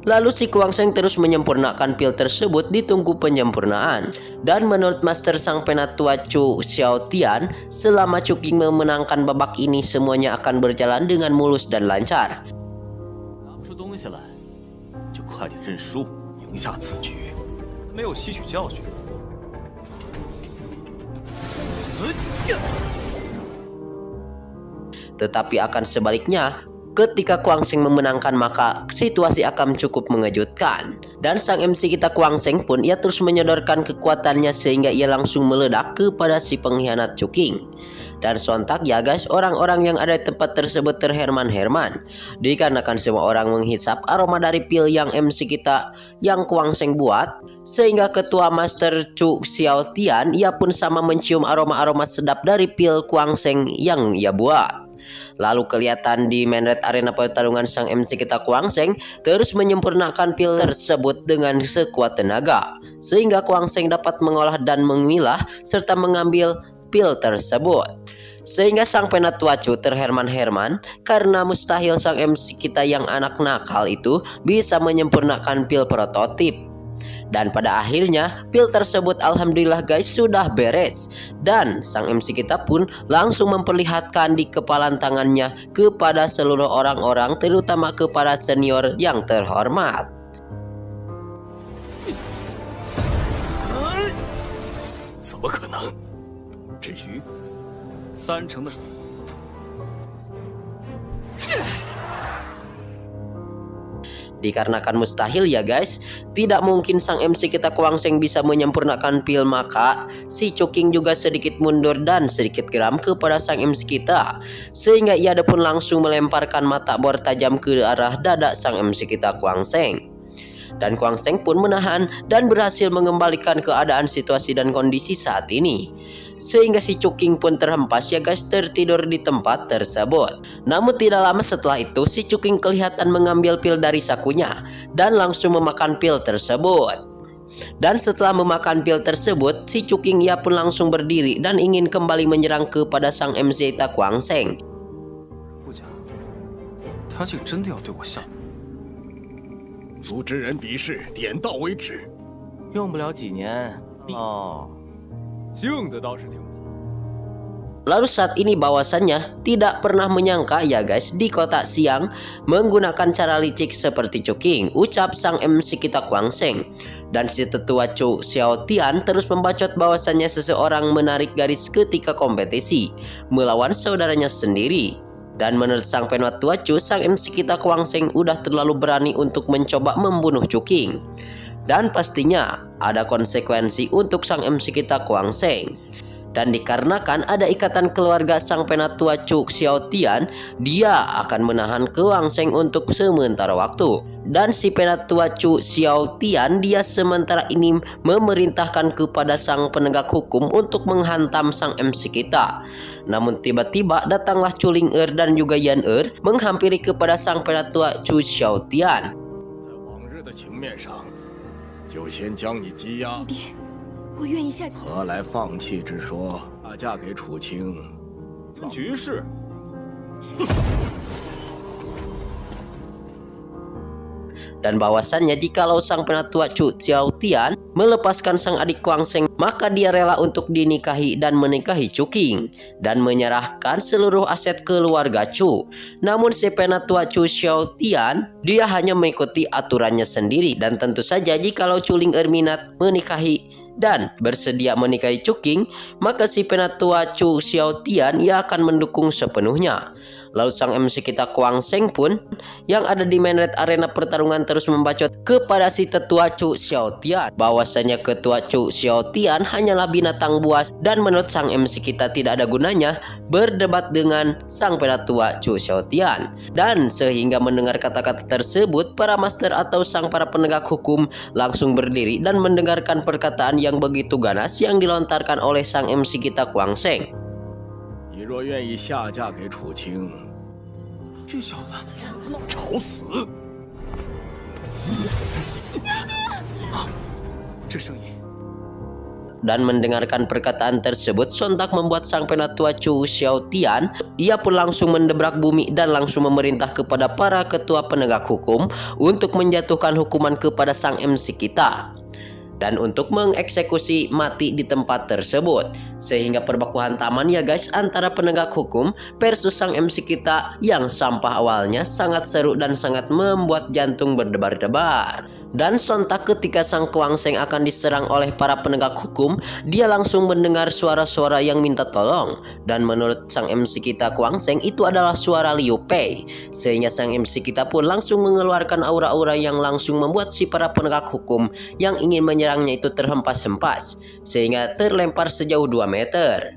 Speaker 4: Lalu si Kuang Seng terus menyempurnakan pil tersebut ditunggu penyempurnaan. Dan menurut Master Sang Penatua Chu Xiaotian, selama Chuking memenangkan babak ini semuanya akan berjalan dengan mulus dan lancar.
Speaker 2: 拿不出东西来，就快点认输，赢下此局。
Speaker 3: 没有吸取教训。
Speaker 4: Tetapi akan sebaliknya, ketika Kuang Seng memenangkan maka situasi akan cukup mengejutkan. Dan sang MC kita Kuang Seng pun ia terus menyodorkan kekuatannya sehingga ia langsung meledak kepada si pengkhianat Chuking. Dan sontak ya guys, orang-orang yang ada di tempat tersebut terherman-herman. Dikarenakan semua orang menghisap aroma dari pil yang MC kita yang Kuang Seng buat. Sehingga ketua Master Chu Xiaotian ia pun sama mencium aroma-aroma sedap dari pil Kuang Seng yang ia buat. Lalu kelihatan di main red arena pertarungan sang MC kita Kuang Seng terus menyempurnakan pil tersebut dengan sekuat tenaga. Sehingga Kuang Seng dapat mengolah dan memilah serta mengambil pil tersebut. Sehingga sang penatua Chu terherman-herman karena mustahil sang MC kita yang anak nakal itu bisa menyempurnakan pil prototip. Dan pada akhirnya pil tersebut alhamdulillah guys sudah beres. Dan sang MC kita pun langsung memperlihatkan di kepalan tangannya kepada seluruh orang-orang, terutama kepada senior yang terhormat. Dikarenakan mustahil ya guys, tidak mungkin sang MC kita Kuang Seng bisa menyempurnakan pil, maka si Chuking juga sedikit mundur dan sedikit geram kepada sang MC kita. Sehingga ia pun langsung melemparkan mata bor tajam ke arah dada sang MC kita Kuang Seng. Dan Kuang Seng pun menahan dan berhasil mengembalikan keadaan situasi dan kondisi saat ini. Sehingga si Chuking pun terhempas ya guys, tertidur di tempat tersebut. Namun tidak lama setelah itu si Chuking kelihatan mengambil pil dari sakunya dan langsung memakan pil tersebut. Dan setelah memakan pil tersebut, si Chuking ia pun langsung berdiri dan ingin kembali menyerang kepada sang MC kita Kuang Seng.
Speaker 5: 不假，他竟真的要对我下。
Speaker 7: 组织人比试，点到为止。
Speaker 2: 用不了几年哦。
Speaker 3: 性子倒是挺好。
Speaker 4: Lalu saat ini bahwasannya tidak pernah menyangka ya guys, di kota siang menggunakan cara licik seperti Chuking, ucap sang MC kita Kuang Seng. Dan si tetua Chu Xiaotian terus membacot bahwasannya seseorang menarik garis ketika kompetisi melawan saudaranya sendiri. Dan menurut sang penatua Chu, sang MC kita Kuang Seng udah terlalu berani untuk mencoba membunuh Chuking. Dan pastinya ada konsekuensi untuk sang MC kita Kuang Seng. Dan dikarenakan ada ikatan keluarga sang penatua Chu Xiaotian, dia akan menahan Kuang Seng untuk sementara waktu. Dan si penatua Chu Xiaotian dia sementara ini memerintahkan kepada sang penegak hukum untuk menghantam sang MC kita. Namun tiba-tiba datanglah Chu Ling-er dan juga Yan-er menghampiri kepada sang penatua Chu Xiaotian.
Speaker 7: 就先将你羁押。
Speaker 1: 爹，我愿意下嫁。
Speaker 7: 何来放弃之说？嫁给楚清，
Speaker 3: 局势。
Speaker 4: Dan bahwasannya jikalau sang penatua Chu Xiaotian melepaskan sang adik Kuang Seng, maka dia rela untuk dinikahi dan menikahi Chuking dan menyerahkan seluruh aset keluarga Chu. Namun si penatua Chu Xiaotian dia hanya mengikuti aturannya sendiri, dan tentu saja jikalau Chu Ling-er minat menikahi dan bersedia menikahi Chuking, maka si penatua Chu Xiaotian ia akan mendukung sepenuhnya. Lalu sang MC kita Kuang Seng pun yang ada di main red arena pertarungan terus membacot kepada si tetua Chu Xiaotian bahwasanya ketua Chu Xiaotian hanyalah binatang buas dan menurut sang MC kita tidak ada gunanya berdebat dengan sang penatua Chu Xiaotian. Dan sehingga mendengar kata-kata tersebut, para master atau sang para penegak hukum langsung berdiri dan mendengarkan perkataan yang begitu ganas yang dilontarkan oleh sang MC kita Kuang Seng.
Speaker 7: 你若愿意下嫁给楚清，
Speaker 3: 这小子
Speaker 7: 找死！
Speaker 5: 这声音。
Speaker 4: Dan mendengarkan perkataan tersebut sontak membuat sang penatua Chu Xiaotian, ia pun langsung mendebrak bumi dan langsung memerintah kepada para ketua penegak hukum untuk menjatuhkan hukuman kepada sang MC kita dan untuk mengeksekusi mati di tempat tersebut. Sehingga perbakuhan taman ya guys antara penegak hukum versus sang MC kita yang sampah awalnya sangat seru dan sangat membuat jantung berdebar-debar. Dan sontak ketika sang Kuang Seng akan diserang oleh para penegak hukum, dia langsung mendengar suara-suara yang minta tolong. Dan menurut sang MC kita Kuang Seng itu adalah suara Liu Pei. Sehingga sang MC kita pun langsung mengeluarkan aura-aura yang langsung membuat si para penegak hukum yang ingin menyerangnya itu terhempas-hempas. Sehingga terlempar sejauh 2 meter.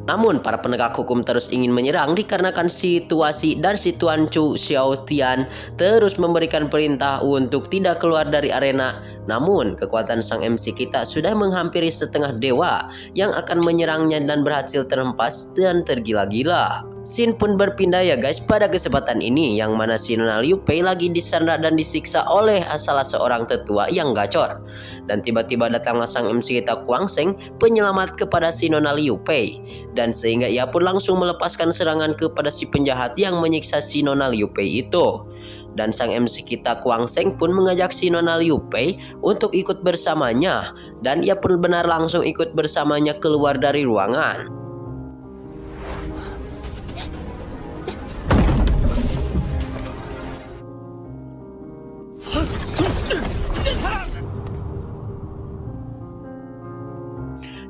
Speaker 4: Namun para penegak hukum terus ingin menyerang dikarenakan situasi dan si Tuan Chu Xiaotian terus memberikan perintah untuk tidak keluar dari arena. Namun kekuatan sang MC kita sudah menghampiri setengah dewa yang akan menyerangnya dan berhasil terhempas dan tergila-gila. Scene pun berpindah ya guys pada kesempatan ini yang mana si Nona Liu Pei lagi disandra dan disiksa oleh salah seorang tetua yang gacor. Dan tiba-tiba datanglah sang MC kita Kuang Seng penyelamat kepada si Nona Liu Pei. Dan sehingga ia pun langsung melepaskan serangan kepada si penjahat yang menyiksa si Nona Liu Pei itu. Dan sang MC kita Kuang Seng pun mengajak si Nona Liu Pei untuk ikut bersamanya. Dan ia pun benar langsung ikut bersamanya keluar dari ruangan.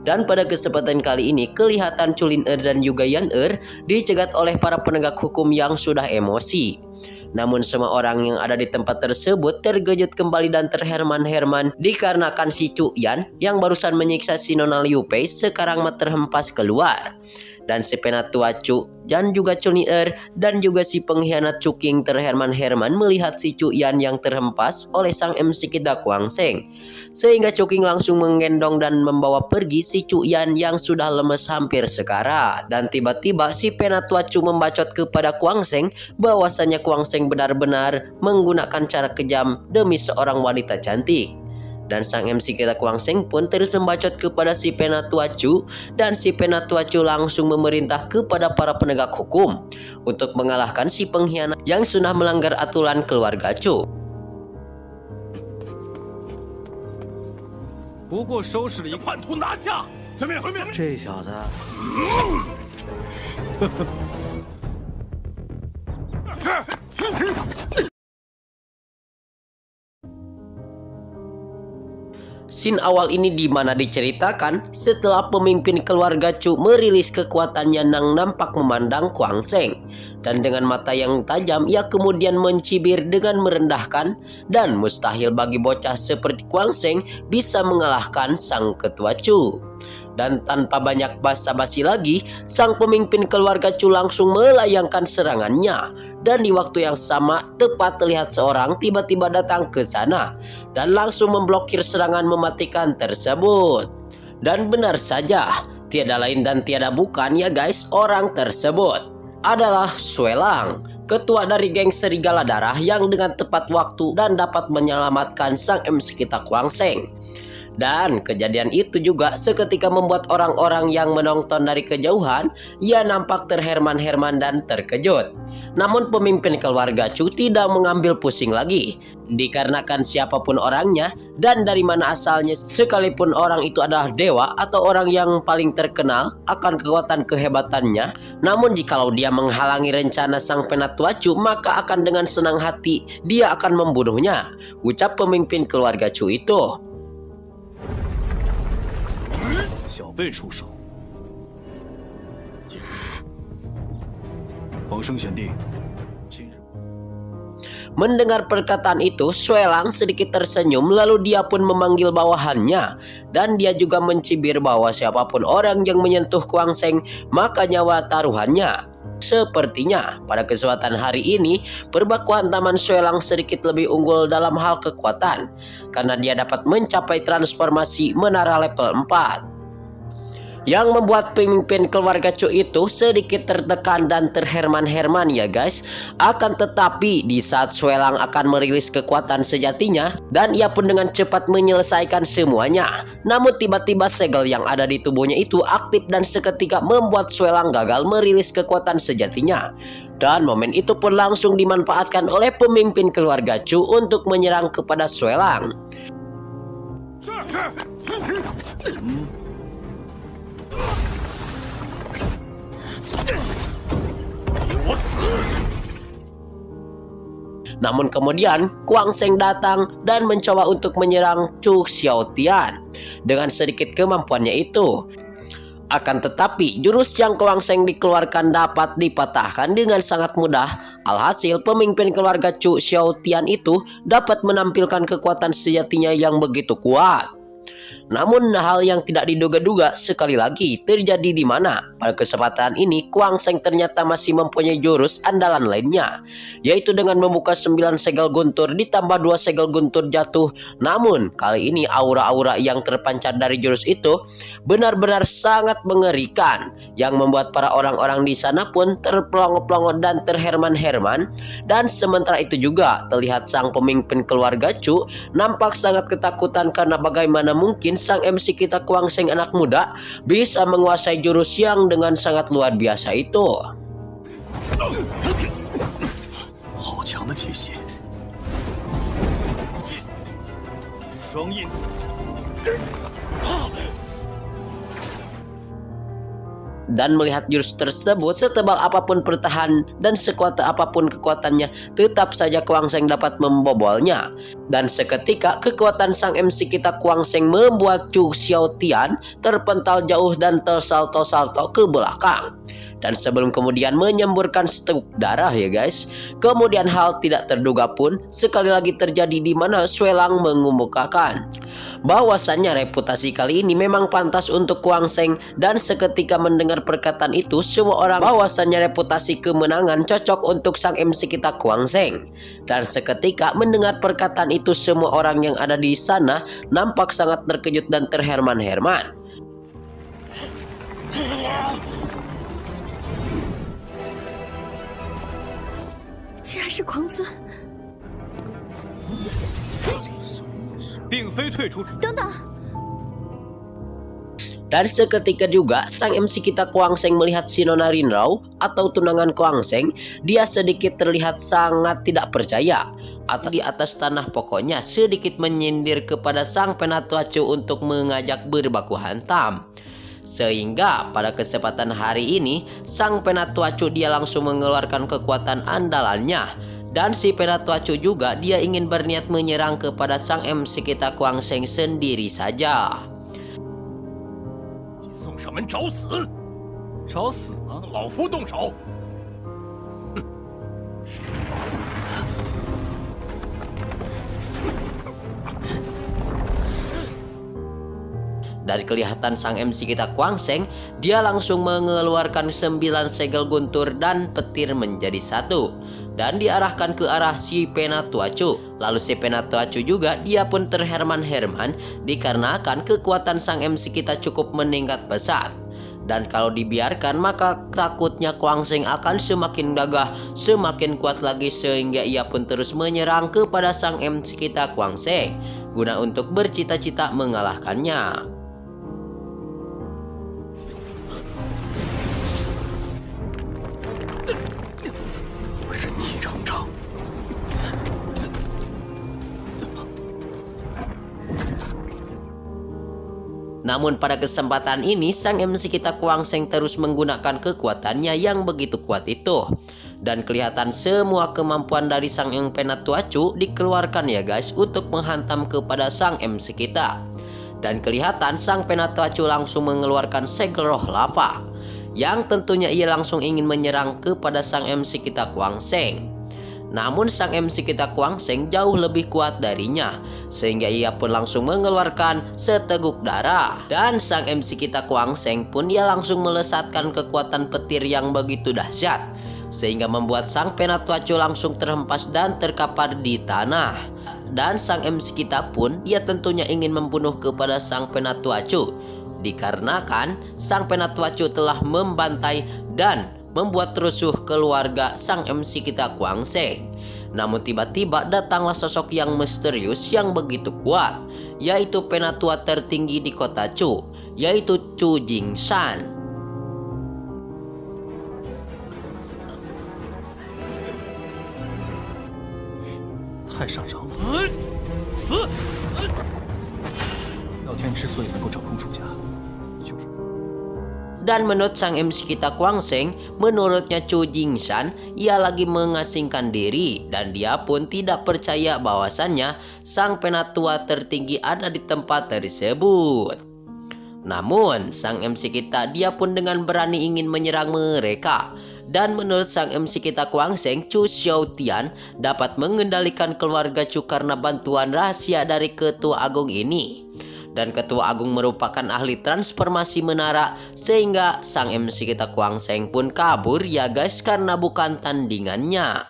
Speaker 4: Dan pada kesempatan kali ini kelihatan Chu Lin-er dan juga Yan-er dicegat oleh para penegak hukum yang sudah emosi. Namun semua orang yang ada di tempat tersebut terkejut kembali dan terherman-herman dikarenakan si Chu Yan yang barusan menyiksa si Nona Liu Pei sekarang terhempas keluar. Dan si penatua Chu dan juga Chu Lin-er dan juga si pengkhianat Chu King terherman-herman melihat si Chu Yan yang terhempas oleh sang MC kita Kuang Seng. Sehingga Chu King langsung menggendong dan membawa pergi si Chu Yan yang sudah lemes hampir sekarat. Dan tiba-tiba si penatua Chu membacot kepada Kuang Seng bahwasanya Kuang Seng benar-benar menggunakan cara kejam demi seorang wanita cantik. Dan sang MC kita Kuang Seng pun terus membacot kepada si penatua Chu. Dan si penatua Chu langsung memerintah kepada para penegak hukum untuk mengalahkan si pengkhianat yang sudah melanggar aturan keluarga Chu.
Speaker 3: 不过收拾了一
Speaker 7: 叛徒拿下！遵命，遵命！
Speaker 5: 这小子，
Speaker 4: Scene awal ini dimana diceritakan setelah pemimpin keluarga Chu merilis kekuatannya Nang nampak memandang Kuang Seng. Dan dengan mata yang tajam ia kemudian mencibir dengan merendahkan dan mustahil bagi bocah seperti Kuang Seng bisa mengalahkan sang ketua Chu. Dan tanpa banyak basa-basi lagi, sang pemimpin keluarga Chu langsung melayangkan serangannya. Dan di waktu yang sama, tepat terlihat seorang tiba-tiba datang ke sana dan langsung memblokir serangan mematikan tersebut. Dan benar saja, tiada lain dan tiada bukan ya guys, orang tersebut adalah Sue Lang, ketua dari geng Serigala Darah yang dengan tepat waktu dan dapat menyelamatkan sang MC kita Kuang Seng. Dan kejadian itu juga seketika membuat orang-orang yang menonton dari kejauhan ia nampak terherman-herman dan terkejut. Namun pemimpin keluarga Chu tidak mengambil pusing lagi, dikarenakan siapapun orangnya dan dari mana asalnya, sekalipun orang itu adalah dewa atau orang yang paling terkenal akan kekuatan kehebatannya, namun jikalau dia menghalangi rencana sang penatua Chu, maka akan dengan senang hati dia akan membunuhnya, ucap pemimpin keluarga Chu itu.
Speaker 6: 小辈出手。皇生选定，今日。
Speaker 4: Mendengar perkataan itu, Shuelang sedikit tersenyum lalu dia pun memanggil bawahannya. Dan dia juga mencibir bahwa siapapun orang yang menyentuh Kuang Sheng maka nyawa taruhannya. Sepertinya pada kesempatan hari ini, Perbako Hantaman Shuelang sedikit lebih unggul dalam hal kekuatan. Karena dia dapat mencapai transformasi menara level 4. Yang membuat pemimpin keluarga Chu itu sedikit tertekan dan terherman-herman ya guys. Akan tetapi di saat Shuelang akan merilis kekuatan sejatinya dan ia pun dengan cepat menyelesaikan semuanya. Namun tiba-tiba segel yang ada di tubuhnya itu aktif dan seketika membuat Shuelang gagal merilis kekuatan sejatinya. Dan momen itu pun langsung dimanfaatkan oleh pemimpin keluarga Chu untuk menyerang kepada Shuelang. Namun kemudian Kuang Sheng datang dan mencoba untuk menyerang Chu Xiaotian dengan sedikit kemampuannya itu. Akan tetapi jurus yang Kuang Sheng dikeluarkan dapat dipatahkan dengan sangat mudah. Alhasil pemimpin keluarga Chu Xiaotian itu dapat menampilkan kekuatan sejatinya yang begitu kuat. Namun hal yang tidak diduga-duga sekali lagi terjadi di mana pada kesempatan ini Kuang Sheng ternyata masih mempunyai jurus andalan lainnya, yaitu dengan membuka 9 segel guntur ditambah 2 segel guntur jatuh. Namun kali ini aura-aura yang terpancar dari jurus itu benar-benar sangat mengerikan, yang membuat para orang-orang di sana pun terpelongo-pelongo dan terherman-herman. Dan sementara itu juga terlihat sang pemimpin keluarga Chu nampak sangat ketakutan karena bagaimana mungkin sang MC kita Kuang Sheng anak muda bisa menguasai jurus yang dengan sangat luar biasa itu.
Speaker 6: 好强的气息！双印。
Speaker 4: Dan melihat jurus tersebut, setebal apapun pertahanan dan sekuat apapun kekuatannya, tetap saja Kuang Sheng dapat membobolnya. Dan seketika kekuatan sang MC kita Kuang Sheng membuat Chu Xiaotian terpental jauh dan tersalto-salto ke belakang. Dan sebelum kemudian menyemburkan seteguk darah ya guys. Kemudian hal tidak terduga pun sekali lagi terjadi di mana Shuelang mengemukakan bahwasannya reputasi kali ini memang pantas untuk Kuang Sheng. Dan seketika mendengar perkataan itu, semua orang bahwasannya reputasi kemenangan cocok untuk sang MC kita Kuang Sheng. Dan seketika mendengar perkataan itu, semua orang yang ada di sana nampak sangat terkejut dan terherman-herman.
Speaker 1: 竟然是狂尊！
Speaker 3: 并非退出。
Speaker 1: 等等，
Speaker 4: Dan seketika juga sang MC kita Kuang Sheng melihat si Nona Rinrao atau tunangan Kuang Sheng. Dia sedikit terlihat sangat tidak percaya. Atau di atas tanah pokoknya sedikit menyindir kepada sang penatua Chu untuk mengajak berbaku hantam. Sehingga pada kesempatan hari ini sang penatua Chu dia langsung mengeluarkan kekuatan andalannya. Dan si penatua Chu juga dia ingin berniat menyerang kepada sang MC kita Kuang Sheng sendiri saja.
Speaker 7: 送上门找死！
Speaker 3: 找死吗？
Speaker 7: 老夫动手！
Speaker 4: Dari kelihatan sang MC kita Kuang Sheng, dia langsung mengeluarkan 9 segel guntur dan petir menjadi satu. Dan diarahkan ke arah si penatua Chu. Lalu si penatua Chu juga dia pun terherman-herman dikarenakan kekuatan sang MC kita cukup meningkat pesat. Dan kalau dibiarkan maka takutnya Kuang Sheng akan semakin gagah, semakin kuat lagi, sehingga ia pun terus menyerang kepada sang MC kita Kuang Sheng guna untuk bercita-cita mengalahkannya. Namun pada kesempatan ini sang MC kita Kuang Seng terus menggunakan kekuatannya yang begitu kuat itu. Dan kelihatan semua kemampuan dari sang Yang Penatua Chu dikeluarkan ya guys untuk menghantam kepada sang MC kita. Dan kelihatan sang Penatua Chu langsung mengeluarkan segel roh lava, yang tentunya ia langsung ingin menyerang kepada sang MC kita Kuang Seng. Namun sang MC kita Kuang Seng jauh lebih kuat darinya, sehingga ia pun langsung mengeluarkan seteguk darah. Dan sang MC kita Kuang Seng pun ia langsung melesatkan kekuatan petir yang begitu dahsyat, sehingga membuat sang Penatua Chu langsung terhempas dan terkapar di tanah. Dan sang MC kita pun ia tentunya ingin membunuh kepada sang Penatua Chu, dikarenakan sang Penatua Chu telah membantai dan membuat rusuh keluarga sang MC kita Kuang Seng. Namun tiba-tiba datanglah sosok yang misterius yang begitu kuat, yaitu penatua tertinggi di kota Chu, yaitu Chu Jingshan.
Speaker 5: 太上场了！死！老天之所以能够掌控楚家，就是。
Speaker 4: Dan menurut sang MC kita Kuang Seng, menurutnya Chu Jingshan ia lagi mengasingkan diri, dan dia pun tidak percaya bahwasannya sang penatua tertinggi ada di tempat tersebut. Namun sang MC kita dia pun dengan berani ingin menyerang mereka. Dan menurut sang MC kita Kuang Seng, Chu Xiaotian dapat mengendalikan keluarga Chu karena bantuan rahasia dari Ketua Agung ini. Dan Ketua Agung merupakan ahli transformasi menara, sehingga sang MC kita Kuang Seng pun kabur ya guys karena bukan tandingannya.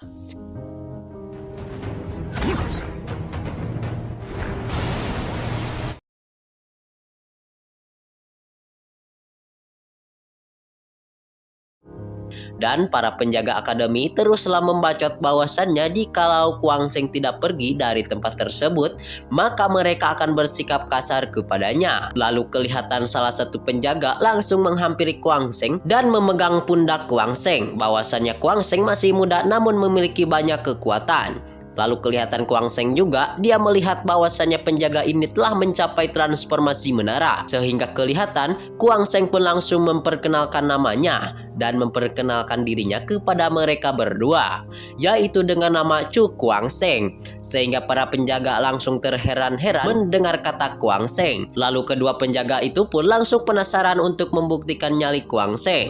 Speaker 4: Dan para penjaga akademi teruslah membacot bahwasannya jikalau Kuang Seng tidak pergi dari tempat tersebut, maka mereka akan bersikap kasar kepadanya. Lalu kelihatan salah satu penjaga langsung menghampiri Kuang Seng dan memegang pundak Kuang Seng, bahwasannya Kuang Seng masih muda namun memiliki banyak kekuatan. Lalu kelihatan Kuang Seng juga dia melihat bahwasannya penjaga ini telah mencapai transformasi menara, sehingga kelihatan Kuang Seng pun langsung memperkenalkan namanya dan memperkenalkan dirinya kepada mereka berdua, yaitu dengan nama Chu Kuang Seng. Sehingga para penjaga langsung terheran-heran mendengar kata Kuang Seng. Lalu kedua penjaga itu pun langsung penasaran untuk membuktikan nyali Kuang Seng.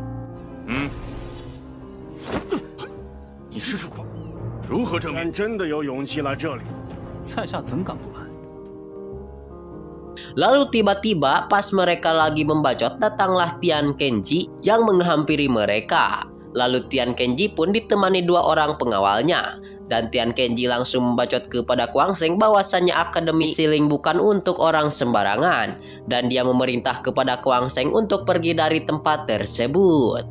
Speaker 6: 你是主公，如何证明真的有勇气来这里？
Speaker 5: 在下怎敢不来？
Speaker 4: Lalu tiba-tiba pas mereka lagi membacot, datanglah Tian Kenji yang menghampiri mereka. Lalu Tian Kenji pun ditemani dua orang pengawalnya. Dan Tian Kenji langsung membacot kepada Kuang Seng bahwasannya Akademi Siling bukan untuk orang sembarangan. Dan dia memerintah kepada Kuang Seng untuk pergi dari tempat tersebut.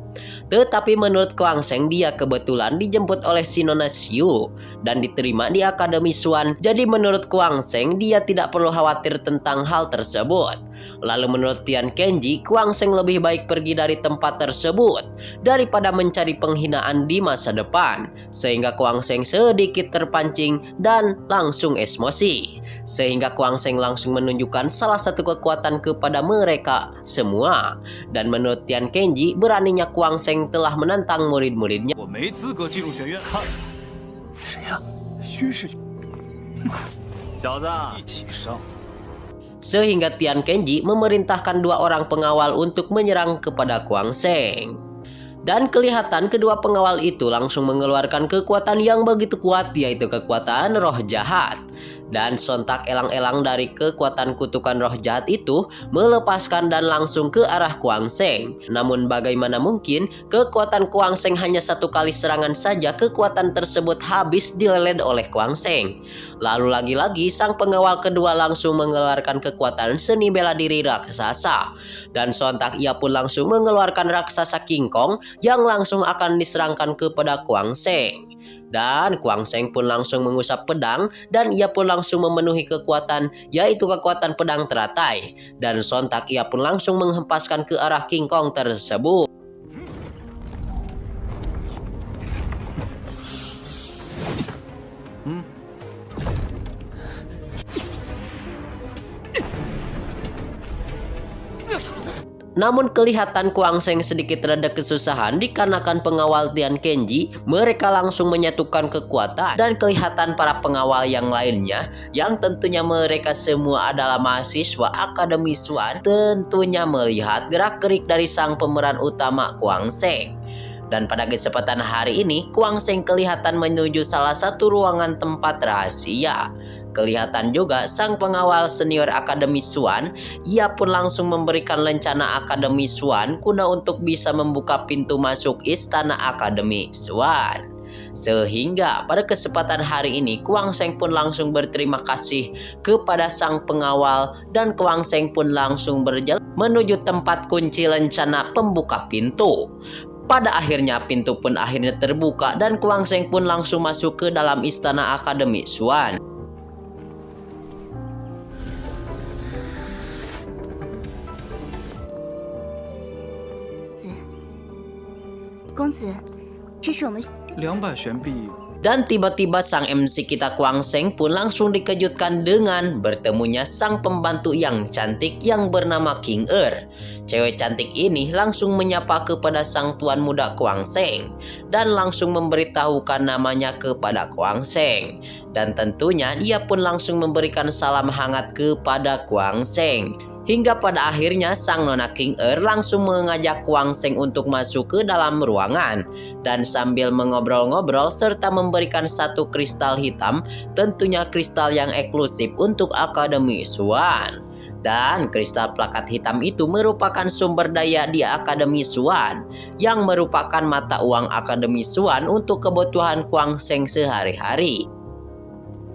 Speaker 4: Tetapi menurut Kuang Seng, dia kebetulan dijemput oleh si Nona Xiu dan diterima di Akademi Xuan. Jadi menurut Kuang Seng, dia tidak perlu khawatir tentang hal tersebut. Lalu menurut Tian Kenji, Kuang Seng lebih baik pergi dari tempat tersebut daripada mencari penghinaan di masa depan. Sehingga Kuang Seng sedikit terpancing dan langsung emosi. Sehingga Kuang Seng langsung menunjukkan salah satu kekuatan kepada mereka semua. Dan menurut Tian Kenji, beraninya Kuang Seng telah menantang murid-muridnya.
Speaker 5: 我没资格进入学院。看，谁呀？薛世兄。
Speaker 6: 小子，
Speaker 5: 一起上。
Speaker 4: Sehingga Tian Kenji memerintahkan dua orang pengawal untuk menyerang kepada Kuang Seng. Dan kelihatan kedua pengawal itu langsung mengeluarkan kekuatan yang begitu kuat, yaitu kekuatan roh jahat. Dan sontak elang-elang dari kekuatan kutukan roh jahat itu melepaskan dan langsung ke arah Kuang Seng. Namun bagaimana mungkin kekuatan Kuang Seng hanya satu kali serangan saja kekuatan tersebut habis dilelet oleh Kuang Seng. Lalu lagi-lagi sang pengawal kedua langsung mengeluarkan kekuatan seni bela diri raksasa. Dan sontak ia pun langsung mengeluarkan raksasa King Kong yang langsung akan diserangkan kepada Kuang Seng. Dan Kuang Seng pun langsung mengusap pedang dan ia pun langsung memenuhi kekuatan, yaitu kekuatan pedang teratai. Dan sontak ia pun langsung menghempaskan ke arah King Kong tersebut. Namun kelihatan Kuang Sheng sedikit rada kesusahan dikarenakan pengawal Tian Kenji. Mereka langsung menyatukan kekuatan dan kelihatan para pengawal yang lainnya yang tentunya mereka semua adalah mahasiswa Akademi Xuan tentunya melihat gerak-gerik dari sang pemeran utama Kuang Sheng. Dan pada kesempatan hari ini Kuang Sheng kelihatan menuju salah satu ruangan tempat rahasia. Kelihatan juga sang pengawal senior Akademi Xuan, ia pun langsung memberikan rencana Akademi Xuan guna untuk bisa membuka pintu masuk istana Akademi Xuan. Sehingga pada kesempatan hari ini Kuang Sheng pun langsung berterima kasih kepada sang pengawal dan Kuang Sheng pun langsung berjalan menuju tempat kunci rencana pembuka pintu. Pada akhirnya pintu pun akhirnya terbuka dan Kuang Sheng pun langsung masuk ke dalam istana Akademi Xuan.
Speaker 1: 公子，这是我们
Speaker 5: 200玄币。
Speaker 4: Dan tiba-tiba sang MC kita Kuang Sheng pun langsung dikejutkan dengan bertemunya sang pembantu yang cantik yang bernama King Er. Cewek cantik ini langsung menyapa kepada sang tuan muda Kuang Sheng dan langsung memberitahukan namanya kepada Kuang Sheng. Dan tentunya ia pun langsung memberikan salam hangat kepada Kuang Sheng. Hingga pada akhirnya sang nona King Er langsung mengajak Kuang Sheng untuk masuk ke dalam ruangan. Dan sambil mengobrol-ngobrol serta memberikan satu kristal hitam, tentunya kristal yang eksklusif untuk Akademi Xuan. Dan kristal plakat hitam itu merupakan sumber daya di Akademi Xuan, yang merupakan mata uang Akademi Xuan untuk kebutuhan Kuang Sheng sehari-hari.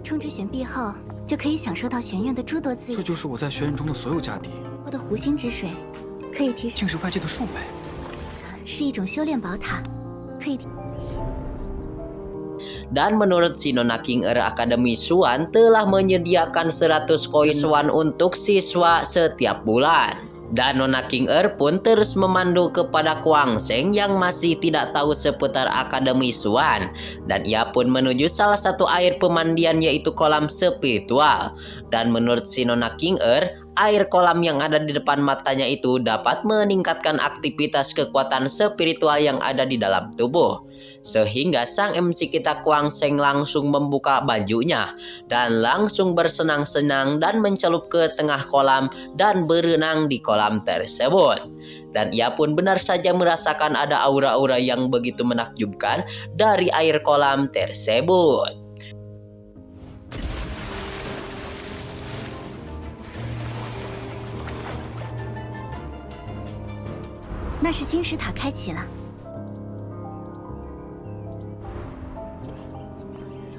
Speaker 1: 充值玄币后，就可以享受到玄院的诸多资源。
Speaker 5: 这就是我在学院中的所有家底，
Speaker 1: 我的湖心之水可以提升，
Speaker 5: 竟是外界的数倍。
Speaker 1: 是一种修炼宝塔，可以提。
Speaker 4: Dan menurut si Nona King Er Akademi Xuan telah menyediakan 100 koin Xuan untuk siswa setiap bulan. Dan Nona King Er pun terus memandu kepada Kuang Sheng yang masih tidak tahu seputar Akademi Xuan. Dan ia pun menuju salah satu air pemandian yaitu kolam spiritual. Dan menurut si Nona King Er, air kolam yang ada di depan matanya itu dapat meningkatkan aktivitas kekuatan spiritual yang ada di dalam tubuh. Sehingga sang MC kita Kuang Sheng langsung membuka bajunya dan langsung bersenang-senang dan mencelup ke tengah kolam dan berenang di kolam tersebut. Dan ia pun benar saja merasakan ada aura-aura yang begitu menakjubkan dari air kolam tersebut.
Speaker 1: Nah, 是金石塔开启了。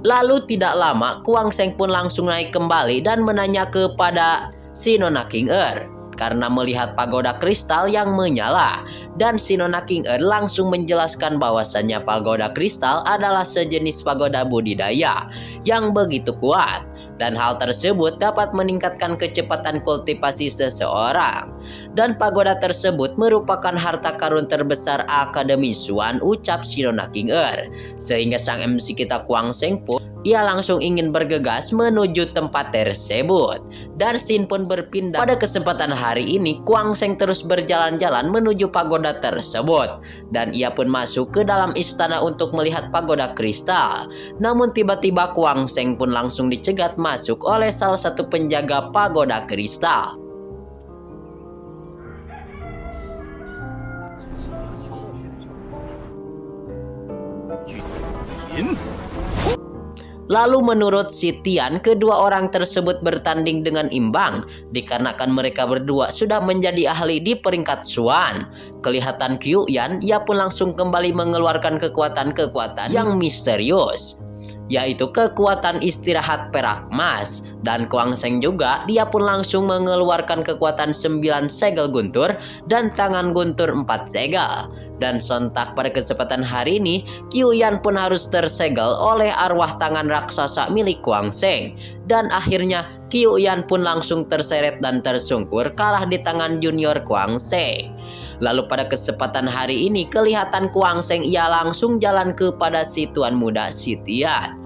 Speaker 4: Lalu tidak lama, Kuang Sheng pun langsung naik kembali dan menanya kepada si Nona King Er. Karena melihat pagoda kristal yang menyala. Dan si Nona King Er langsung menjelaskan bahwasannya pagoda kristal adalah sejenis pagoda budidaya yang begitu kuat. Dan hal tersebut dapat meningkatkan kecepatan kultivasi seseorang. Dan pagoda tersebut merupakan harta karun terbesar Akademi Xuan, ucap si Nona King Er. Sehingga sang MC kita Kuang Sheng pun ia langsung ingin bergegas menuju tempat tersebut. Dan scene pun berpindah. Pada kesempatan hari ini Kuang Sheng terus berjalan-jalan menuju pagoda tersebut. Dan ia pun masuk ke dalam istana untuk melihat pagoda kristal. Namun tiba-tiba Kuang Sheng pun langsung dicegat masuk oleh salah satu penjaga pagoda kristal. Lalu menurut si Tian, kedua orang tersebut bertanding dengan imbang dikarenakan mereka berdua sudah menjadi ahli di peringkat Xuan. Kelihatan Qiu Yan, ia pun langsung kembali mengeluarkan kekuatan-kekuatan yang misterius, yaitu kekuatan istirahat perak emas. Dan Kuang Sheng juga, dia pun langsung mengeluarkan kekuatan 9 segel guntur dan tangan guntur 4 segel. Dan sontak pada kesempatan hari ini, Qiu Yan pun harus tersegel oleh arwah tangan raksasa milik Kuang Sheng. Dan akhirnya Qiu Yan pun langsung terseret dan tersungkur kalah di tangan junior Kuang Sheng. Lalu pada kesempatan hari ini kelihatan Kuang Sheng ia langsung jalan kepada si tuan muda si Tian.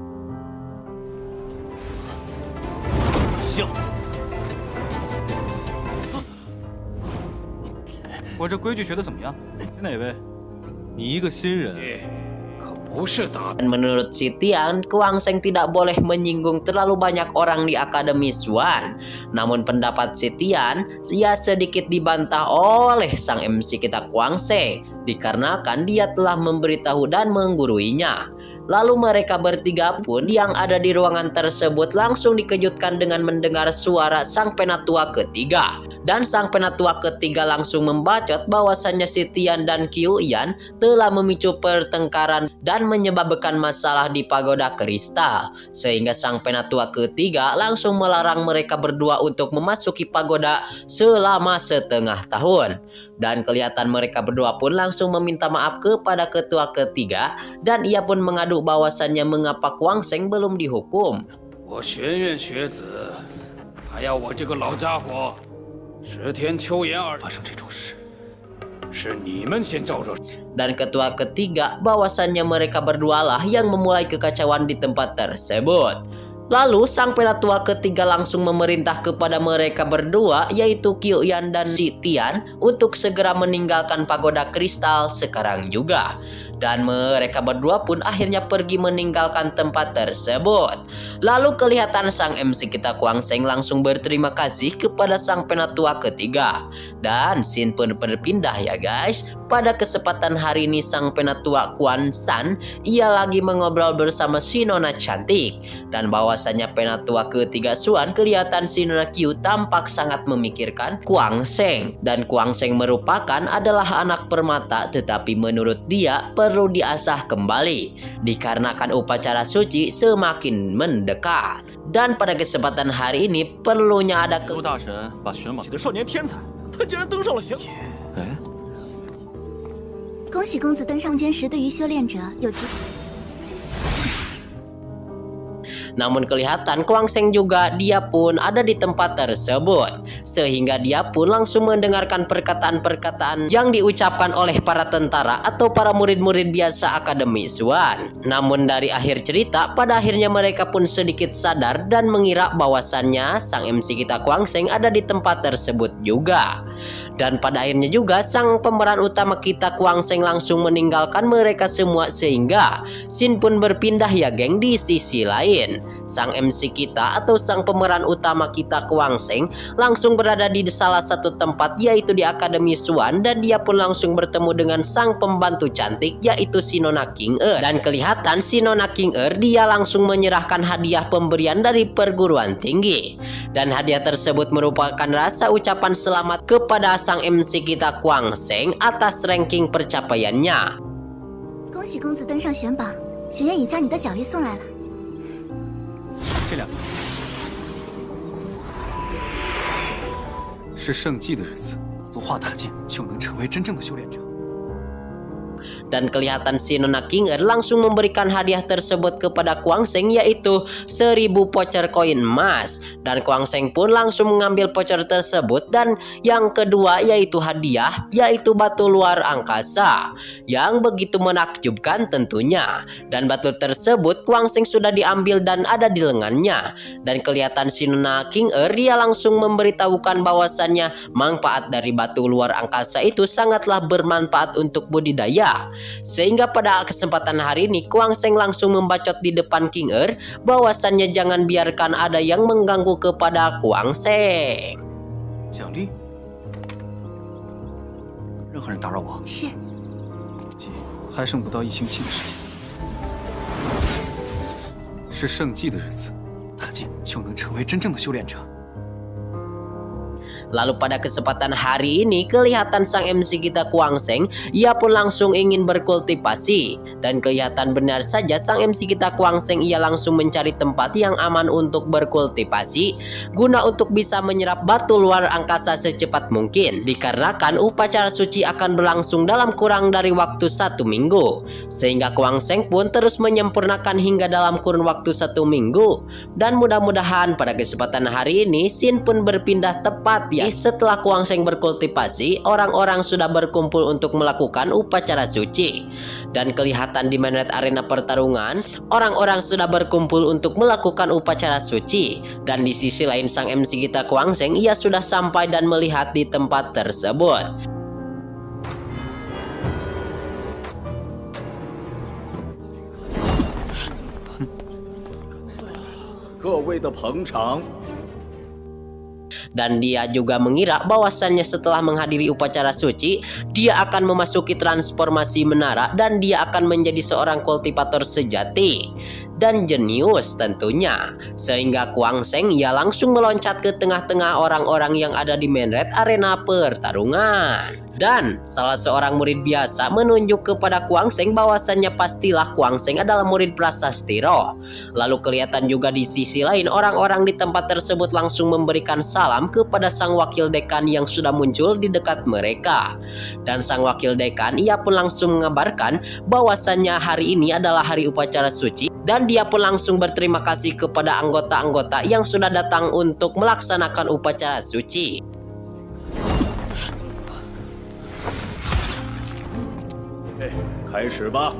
Speaker 5: 我这规矩学得怎么样？是哪位？
Speaker 3: 你一个新人，
Speaker 7: 可不是打。
Speaker 4: Dan menurut si Tian, Kuang Seng tidak boleh menyinggung terlalu banyak orang di Akademi Xuan. Namun pendapat si Tian, ia sedikit dibantah oleh sang MC kita Kuang Seng, dikarenakan dia telah memberitahu dan mengguruinya. Lalu mereka bertiga pun yang ada di ruangan tersebut langsung dikejutkan dengan mendengar suara sang penatua ketiga. Dan sang penatua ketiga langsung membacot bahwasannya si Tian dan Qiu Yan telah memicu pertengkaran dan menyebabkan masalah di pagoda kristal. Sehingga sang penatua ketiga langsung melarang mereka berdua untuk memasuki pagoda selama setengah tahun. Dan kelihatan mereka berdua pun langsung meminta maaf kepada ketua ketiga dan ia pun mengadu bahwasannya mengapa Kuang Seng belum dihukum.
Speaker 7: 我玄院学子，还要我这个老家伙石田秋言而发生这种事，是你们先招惹。
Speaker 4: Dan ketua ketiga bahwasannya mereka berdualah yang memulai kekacauan di tempat tersebut. Lalu sang penatua ketiga langsung memerintah kepada mereka berdua yaitu Qiu Yan dan si Tian untuk segera meninggalkan pagoda kristal sekarang juga. Dan mereka berdua pun akhirnya pergi meninggalkan tempat tersebut. Lalu kelihatan sang MC kita Kuang Seng langsung berterima kasih kepada sang penatua ketiga. Dan scene pun berpindah ya guys. Pada kesempatan hari ini sang penatua Kuan San ia lagi mengobrol bersama si nona cantik. Dan bahwasanya penatua ketiga Xuan kelihatan si nona Qiu tampak sangat memikirkan Kuang Seng. Dan Kuang Seng merupakan adalah anak permata tetapi menurut dia perlu diasah kembali dikarenakan upacara suci semakin mendekat. Dan pada kesempatan hari ini perlunya ada
Speaker 2: 刘大神把玄马的少年天才，他竟然登上了玄马。哎，
Speaker 1: 恭喜公子登上监时，对于修炼者有机。
Speaker 4: Namun kelihatan Kuang Seng juga dia pun ada di tempat tersebut. Sehingga dia pun langsung mendengarkan perkataan-perkataan yang diucapkan oleh para tentara atau para murid-murid biasa Akademi Xuan. Namun dari akhir cerita, pada akhirnya mereka pun sedikit sadar dan mengira bahwasannya sang MC kita Kuang Seng ada di tempat tersebut juga. Dan pada akhirnya juga sang pemeran utama kita Kuang Seng langsung meninggalkan mereka semua sehingga scene pun berpindah ya geng di sisi lain. Sang MC kita atau sang pemeran utama kita Kuang Seng langsung berada di salah satu tempat yaitu di Akademi Xuan dan dia pun langsung bertemu dengan sang pembantu cantik yaitu si Nona King Er. Dan kelihatan si Nona King Er dia langsung menyerahkan hadiah pemberian dari perguruan tinggi. Dan hadiah tersebut merupakan rasa ucapan selamat kepada sang MC kita Kuang Seng atas ranking percapaiannya.
Speaker 1: 恭喜公子登上玄榜，学院已将你的奖励送来了。
Speaker 5: 这两个是圣祭的日子，足化大境就能成为真正的修炼者。
Speaker 4: Dan kelihatan si Nona King Er langsung memberikan hadiah tersebut kepada Kuang Seng yaitu 1000 voucher koin emas. Dan Kuang Seng pun langsung mengambil voucher tersebut dan yang kedua yaitu hadiah yaitu batu luar angkasa yang begitu menakjubkan tentunya. Dan batu tersebut Kuang Seng sudah diambil dan ada di lengannya. Dan kelihatan si Nona King Er dia langsung memberitahukan bahwasannya manfaat dari batu luar angkasa itu sangatlah bermanfaat untuk budidaya. Sehingga pada kesempatan hari ini Kuang Seng langsung membacot di depan King Er bahwasannya jangan biarkan ada yang mengganggu kepada Kuang Seng.
Speaker 5: 奖励，任何人打扰我，
Speaker 1: 是，
Speaker 5: 还剩不到1星期的时间。是圣祭的日子，大境就能成为真正的修炼者。
Speaker 4: Lalu pada kesempatan hari ini kelihatan sang MC kita Kuang Seng ia pun langsung ingin berkultivasi. Dan kelihatan benar saja sang MC kita Kuang Seng ia langsung mencari tempat yang aman untuk berkultivasi guna untuk bisa menyerap batu luar angkasa secepat mungkin. Dikarenakan upacara suci akan berlangsung dalam kurang dari waktu 1 minggu. Sehingga Kuang Seng pun terus menyempurnakan hingga dalam kurun waktu 1 minggu. Dan mudah-mudahan pada kesempatan hari ini scene pun berpindah tepat ya. Setelah Kuang Seng berkultivasi, orang-orang sudah berkumpul untuk melakukan upacara suci. Dan kelihatan di mainnet arena pertarungan, orang-orang sudah berkumpul untuk melakukan upacara suci. Dan di sisi lain sang MC kita Kuang Seng ia sudah sampai dan melihat di tempat tersebut.
Speaker 6: 各位的捧场。
Speaker 4: Dan dia juga mengira bahwasannya setelah menghadiri upacara suci, dia akan memasuki transformasi menara dan dia akan menjadi seorang kultivator sejati dan jenius tentunya. Sehingga Kuang Sheng ia langsung meloncat ke tengah-tengah orang-orang yang ada di main red arena pertarungan. Dan salah seorang murid biasa menunjuk kepada Kuang Sheng bahwasannya pastilah Kuang Sheng adalah murid prasasti roh. Lalu kelihatan juga di sisi lain orang-orang di tempat tersebut langsung memberikan salam kepada sang wakil dekan yang sudah muncul di dekat mereka. Dan sang wakil dekan ia pun langsung mengabarkan bahwasannya hari ini adalah hari upacara suci. Dan dia pun langsung berterima kasih kepada anggota-anggota yang sudah datang untuk melaksanakan upacara suci.
Speaker 6: Eh, 开始吧。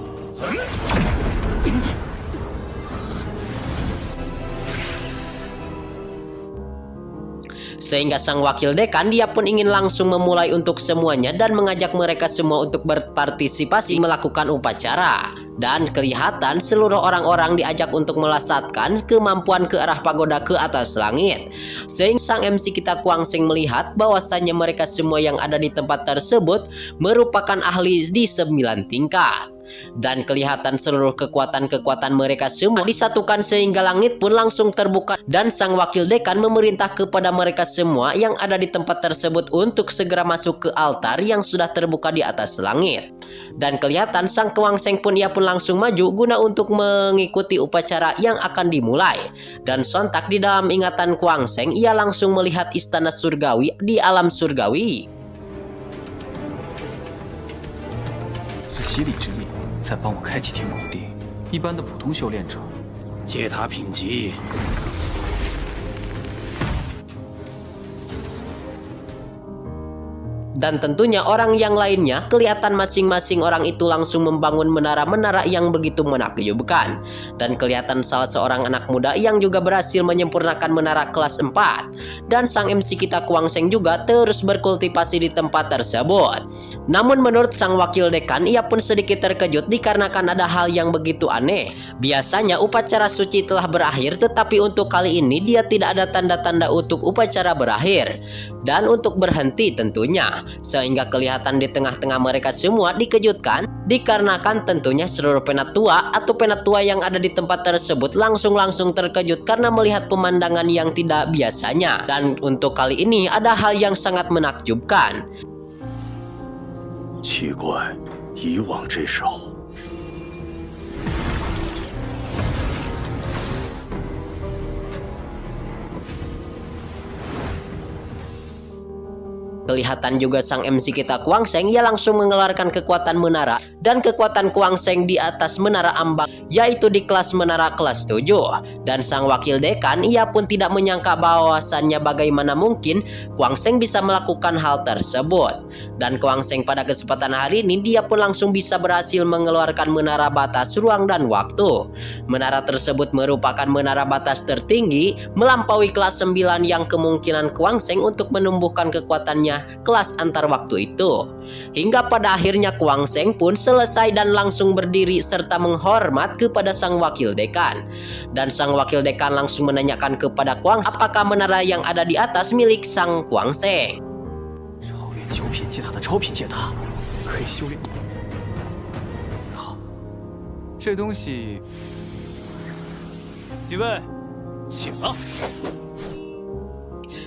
Speaker 4: Sehingga sang wakil dekan dia pun ingin langsung memulai untuk semuanya dan mengajak mereka semua untuk berpartisipasi melakukan upacara. Dan kelihatan seluruh orang-orang diajak untuk melasatkan kemampuan ke arah pagoda ke atas langit. Sehingga sang MC kita Kuang Sheng melihat bahwasannya mereka semua yang ada di tempat tersebut merupakan ahli di 9 tingkat. Dan kelihatan seluruh kekuatan-kekuatan mereka semua disatukan sehingga langit pun langsung terbuka. Dan sang wakil dekan memerintah kepada mereka semua yang ada di tempat tersebut untuk segera masuk ke altar yang sudah terbuka di atas langit. Dan kelihatan sang Kuang Sheng pun ia pun langsung maju guna untuk mengikuti upacara yang akan dimulai. Dan sontak di dalam ingatan Kuang Sheng ia langsung melihat istana surgawi di alam surgawi.
Speaker 5: 是洗礼之力才帮我开启天空地，一般的普通修炼者，
Speaker 7: 接他品级。
Speaker 4: Dan tentunya orang yang lainnya kelihatan masing-masing orang itu langsung membangun menara-menara yang begitu menakjubkan. Dan kelihatan salah seorang anak muda yang juga berhasil menyempurnakan menara kelas 4. Dan sang MC kita Kuang Sheng juga terus berkultivasi di tempat tersebut. Namun menurut sang wakil dekan ia pun sedikit terkejut dikarenakan ada hal yang begitu aneh. Biasanya upacara suci telah berakhir tetapi untuk kali ini dia tidak ada tanda-tanda untuk upacara berakhir. Dan untuk berhenti tentunya. Sehingga kelihatan di tengah-tengah mereka semua dikejutkan dikarenakan tentunya seluruh penatua atau penatua yang ada di tempat tersebut langsung terkejut karena melihat pemandangan yang tidak biasanya. Dan untuk kali ini ada hal yang sangat menakjubkan.
Speaker 6: 奇怪，以往这时候，
Speaker 4: Kelihatan juga sang MC kita Kuang Sheng ia langsung mengeluarkan kekuatan menara dan kekuatan Kuang Sheng di atas menara ambang yaitu di kelas menara kelas 7. Dan sang wakil dekan ia pun tidak menyangka bahwasannya bagaimana mungkin Kuang Sheng bisa melakukan hal tersebut. Dan Kuang Sheng pada kesempatan hari ini dia pun langsung bisa berhasil mengeluarkan menara batas ruang dan waktu. Menara tersebut merupakan menara batas tertinggi melampaui kelas 9 yang kemungkinan Kuang Sheng untuk menumbuhkan kekuatannya kelas antar waktu itu. Hingga pada akhirnya Kuang Sheng pun selesai dan langsung berdiri serta menghormat kepada sang wakil dekan. Dan sang wakil dekan langsung menanyakan kepada Kuang Sheng apakah menara yang ada di atas milik sang Kuang Sheng.
Speaker 5: 超越9品阶塔的超品阶塔，可以修炼。好，这东西，几位，请了。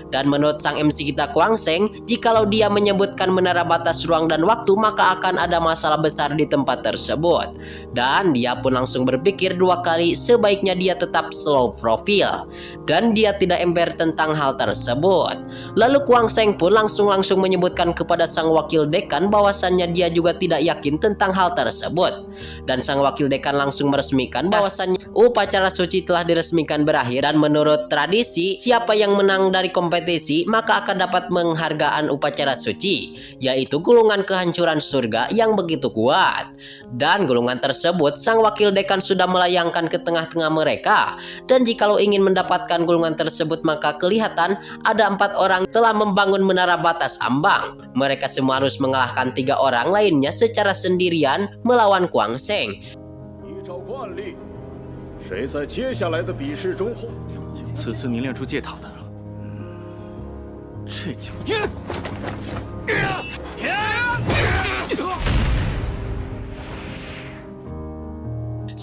Speaker 4: Dan menurut sang MC kita Kuang Sheng, jikalau dia menyebutkan menara batas ruang dan waktu maka akan ada masalah besar di tempat tersebut. Dan dia pun langsung berpikir 2 kali sebaiknya dia tetap slow profile. Dan dia tidak ember tentang hal tersebut. Lalu Kuang Sheng pun langsung menyebutkan kepada sang wakil dekan bahwasannya dia juga tidak yakin tentang hal tersebut. Dan sang wakil dekan langsung meresmikan bahwasannya upacara suci telah diresmikan berakhir. Dan menurut tradisi siapa yang menang dari kompetisi maka akan dapat penghargaan upacara suci, yaitu gulungan kehancuran surga yang begitu kuat. Dan gulungan tersebut sang wakil dekan sudah melayangkan ke tengah-tengah mereka. Dan jikalau ingin mendapatkan gulungan tersebut maka kelihatan ada 4 orang telah membangun menara batas ambang. Mereka semua harus mengalahkan 3 orang lainnya secara sendirian melawan Kuang Sheng.
Speaker 6: 依照惯例，谁在接下来的比试中获？
Speaker 2: 此次你练出戒塔的，这就。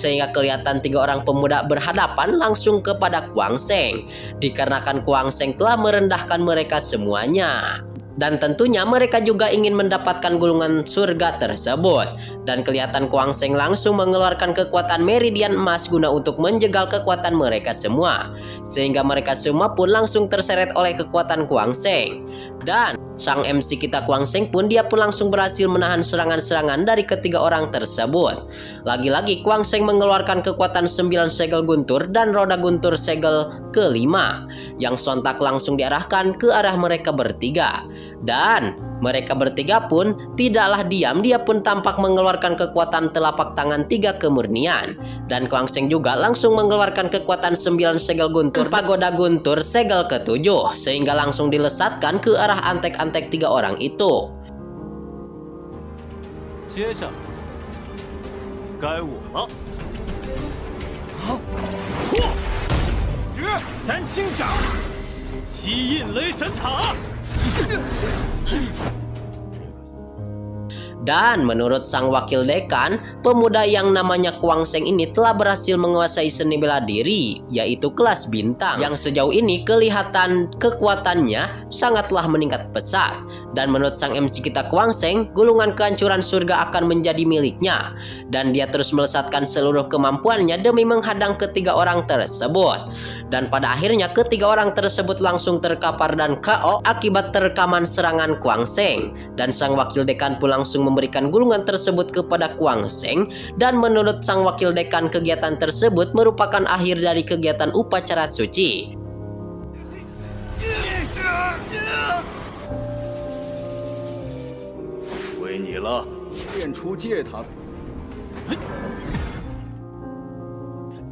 Speaker 4: Sehingga kelihatan 3 orang pemuda berhadapan langsung kepada Kuang Seng, dikarenakan Kuang Seng telah merendahkan mereka semuanya. Dan tentunya mereka juga ingin mendapatkan gulungan surga tersebut. Dan kelihatan Kuang Seng langsung mengeluarkan kekuatan meridian emas guna untuk menjegal kekuatan mereka semua. Sehingga mereka semua pun langsung terseret oleh kekuatan Kuang Seng. Dan sang MC kita Kuang Seng pun dia pun langsung berhasil menahan serangan-serangan dari ketiga orang tersebut. Lagi-lagi Kuang Seng mengeluarkan kekuatan 9 segel guntur dan roda guntur segel kelima yang sontak langsung diarahkan ke arah mereka bertiga. Dan mereka bertiga pun tidaklah diam, dia pun tampak mengeluarkan kekuatan telapak tangan 3 kemurnian. Dan Kuang Seng juga langsung mengeluarkan kekuatan 9 segel guntur pagoda guntur segel ke-7 sehingga langsung dilesatkan ke arah antek-antek 3 orang itu.
Speaker 2: 接下来该我了。好，嚯！绝三清掌，吸印雷神塔。
Speaker 4: Dan menurut sang wakil dekan, pemuda yang namanya Kuang Seng ini telah berhasil menguasai seni bela diri, yaitu kelas bintang, yang sejauh ini kelihatan kekuatannya sangatlah meningkat pesat. Dan menurut sang MC kita Kuang Seng, gulungan kehancuran surga akan menjadi miliknya. Dan dia terus melesatkan seluruh kemampuannya demi menghadang ketiga orang tersebut. Dan pada akhirnya ketiga orang tersebut langsung terkapar dan KO akibat terkaman serangan Kuang Seng. Dan sang wakil dekan pun langsung memberikan gulungan tersebut kepada Kuang Seng. Dan menurut sang wakil dekan, kegiatan tersebut merupakan akhir dari kegiatan upacara suci.
Speaker 6: 归你了，练出戒塔。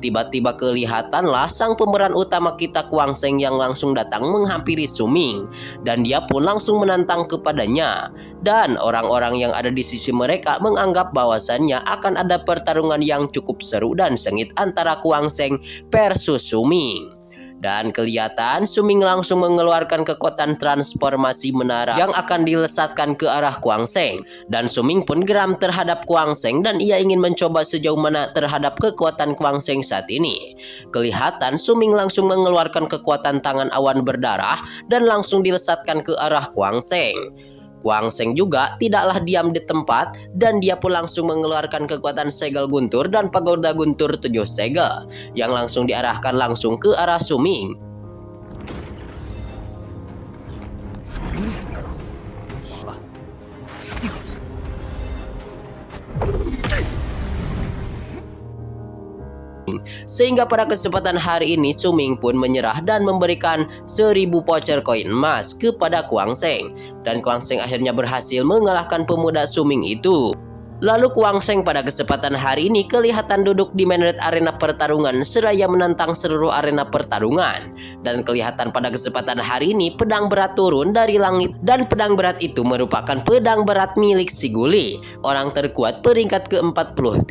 Speaker 4: Tiba-tiba kelihatanlah sang pemeran utama kita Kuang Seng yang langsung datang menghampiri Suming. Dan dia pun langsung menantang kepadanya. Dan orang-orang yang ada di sisi mereka menganggap bahwasannya akan ada pertarungan yang cukup seru dan sengit antara Kuang Seng versus Suming. Dan kelihatan Suming langsung mengeluarkan kekuatan transformasi menara yang akan dilesatkan ke arah Kuang Seng. Dan Suming pun geram terhadap Kuang Seng dan ia ingin mencoba sejauh mana terhadap kekuatan Kuang Seng saat ini. Kelihatan Suming langsung mengeluarkan kekuatan tangan awan berdarah dan langsung dilesatkan ke arah Kuang Seng. Kuang Seng juga tidaklah diam di tempat dan dia pun langsung mengeluarkan kekuatan segel guntur dan pagoda guntur 7 segel yang langsung diarahkan langsung ke arah Suming. Sehingga pada kesempatan hari ini Suming pun menyerah dan memberikan 1000 voucher koin emas kepada Kuang Seng. Dan Kuang Seng akhirnya berhasil mengalahkan pemuda Suming itu. Lalu Kuang Seng pada kesempatan hari ini kelihatan duduk di main red arena pertarungan seraya menantang seluruh arena pertarungan. Dan kelihatan pada kesempatan hari ini pedang berat turun dari langit. Dan pedang berat itu merupakan pedang berat milik Siguli, orang terkuat peringkat ke-43.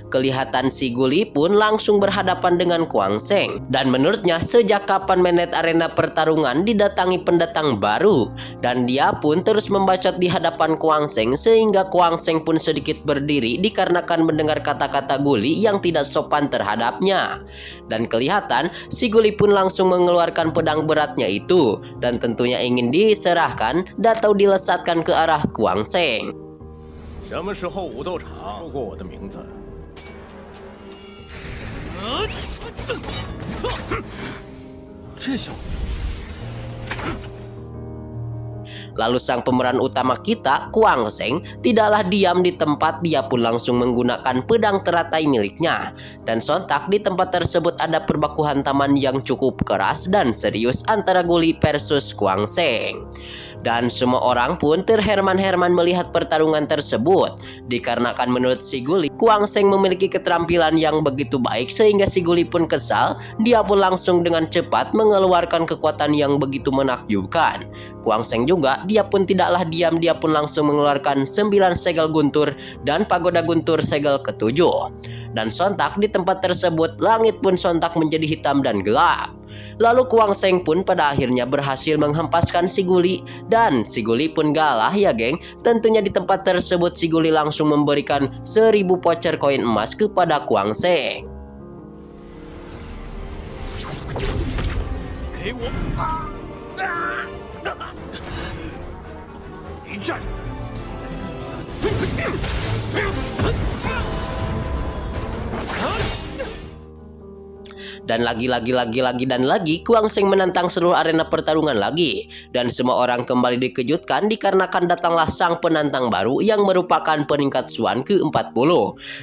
Speaker 4: Kelihatan Siguli pun langsung berhadapan dengan Kuang Seng. Dan menurutnya sejak kapan main red arena pertarungan didatangi pendatang baru. Dan dia pun terus membacot di hadapan Kuang Seng sehingga Kuang Seng pun sedikit berdiri dikarenakan mendengar kata-kata Guli yang tidak sopan terhadapnya. Dan kelihatan si Guli pun langsung mengeluarkan pedang beratnya itu dan tentunya ingin diserahkan atau dilesatkan ke arah Kuang Seng.
Speaker 6: 什么时候武斗场说过我的名字？
Speaker 2: 这小子。
Speaker 4: Lalu sang pemeran utama kita, Kuang Seng, tidaklah diam di tempat, dia pun langsung menggunakan pedang teratai miliknya. Dan sontak di tempat tersebut ada perbaku hantaman yang cukup keras dan serius antara Guli versus Kuang Seng. Dan semua orang pun terherman-herman melihat pertarungan tersebut. Dikarenakan menurut si Guli, Kuang Seng memiliki keterampilan yang begitu baik sehingga si Guli pun kesal. Dia pun langsung dengan cepat mengeluarkan kekuatan yang begitu menakjubkan. Kuang Seng juga, dia pun tidaklah diam, dia pun langsung mengeluarkan 9 segel guntur dan pagoda guntur segel ke-7. Dan sontak di tempat tersebut langit pun sontak menjadi hitam dan gelap. Lalu Kuang Seng pun pada akhirnya berhasil menghempaskan si Guli, dan si Guli pun galah ya geng. Tentunya di tempat tersebut si Guli langsung memberikan 1000 voucher koin emas kepada Kuang Seng. Dan lagi Kuang Seng menantang seluruh arena pertarungan lagi. Dan semua orang kembali dikejutkan dikarenakan datanglah sang penantang baru yang merupakan peningkat Xuan ke-40,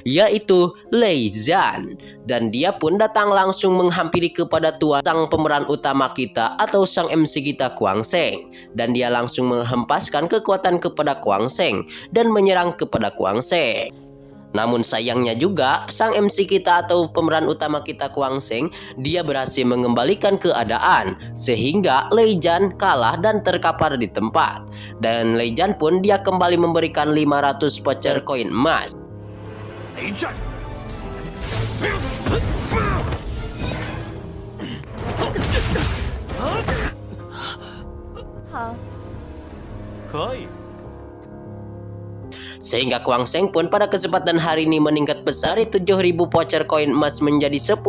Speaker 4: yaitu Lei Zhan. Dan dia pun datang langsung menghampiri kepada tuan sang pemeran utama kita atau sang MC kita Kuang Seng. Dan dia langsung menghempaskan kekuatan kepada Kuang Seng dan menyerang kepada Kuang Seng. Namun sayangnya juga, sang MC kita atau pemeran utama kita Kuang Seng, dia berhasil mengembalikan keadaan. Sehingga Lei Zhan kalah dan terkapar di tempat. Dan Lei Zhan pun dia kembali memberikan 500 voucher koin emas.
Speaker 6: Lei Zhan.
Speaker 4: Sehingga Kuang Seng pun pada kesempatan hari ini meningkat besar dari 7.000 voucher koin emas menjadi 10.000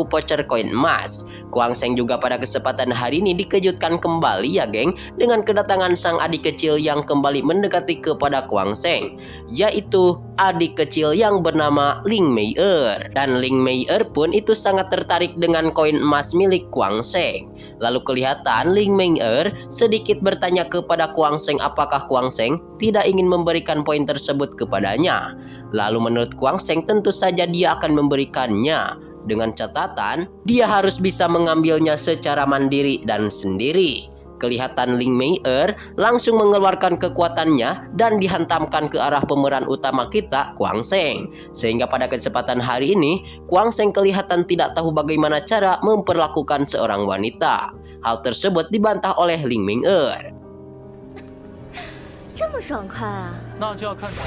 Speaker 4: voucher koin emas. Kuang Seng juga pada kesempatan hari ini dikejutkan kembali ya geng, dengan kedatangan sang adik kecil yang kembali mendekati kepada Kuang Seng, yaitu adik kecil yang bernama Ling Mei'er. Dan Ling Mei'er pun itu sangat tertarik dengan koin emas milik Kuang Seng. Lalu kelihatan Ling Mei'er sedikit bertanya kepada Kuang Seng apakah Kuang Seng tidak ingin memberikan poin tersebut kepadanya. Lalu menurut Kuang Seng tentu saja dia akan memberikannya, dengan catatan dia harus bisa mengambilnya secara mandiri dan sendiri. Kelihatan Ling Mei'er langsung mengeluarkan kekuatannya dan dihantamkan ke arah pemeran utama kita Kuang Seng. Sehingga pada kesempatan hari ini Kuang Seng kelihatan tidak tahu bagaimana cara memperlakukan seorang wanita. Hal tersebut dibantah oleh Ling Mei'er.
Speaker 1: 这么爽快啊！
Speaker 2: 那就要看看。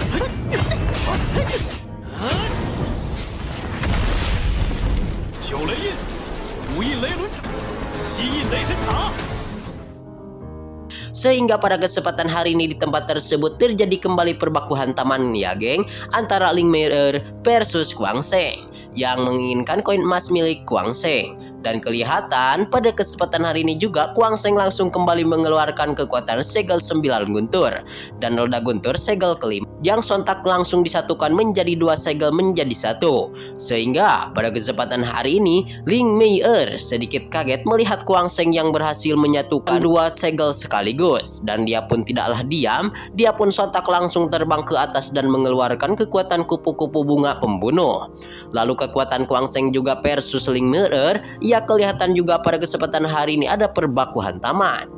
Speaker 2: 九雷印，五印雷轮掌，七印雷神塔。
Speaker 4: Sehingga pada kesempatan hari ini di tempat tersebut terjadi kembali perbaku hantaman ya geng, antara Ling Mei'er versus Kuang Seng yang menginginkan koin emas milik Kuang Seng. Dan kelihatan pada kesempatan hari ini juga Kuang Seng langsung kembali mengeluarkan kekuatan segel 9 guntur dan roda guntur segel kelima yang sontak langsung disatukan menjadi 2 segel menjadi 1. Sehingga pada kesempatan hari ini Ling Mei'er sedikit kaget melihat Kuang Seng yang berhasil menyatukan 2 segel sekaligus. Dan dia pun tidaklah diam, dia pun sontak langsung terbang ke atas dan mengeluarkan kekuatan kupu-kupu bunga pembunuh. Lalu kekuatan Kuang Seng juga versus Ling Mei'er, ya kelihatan juga pada kesempatan hari ini ada perbaku hantaman.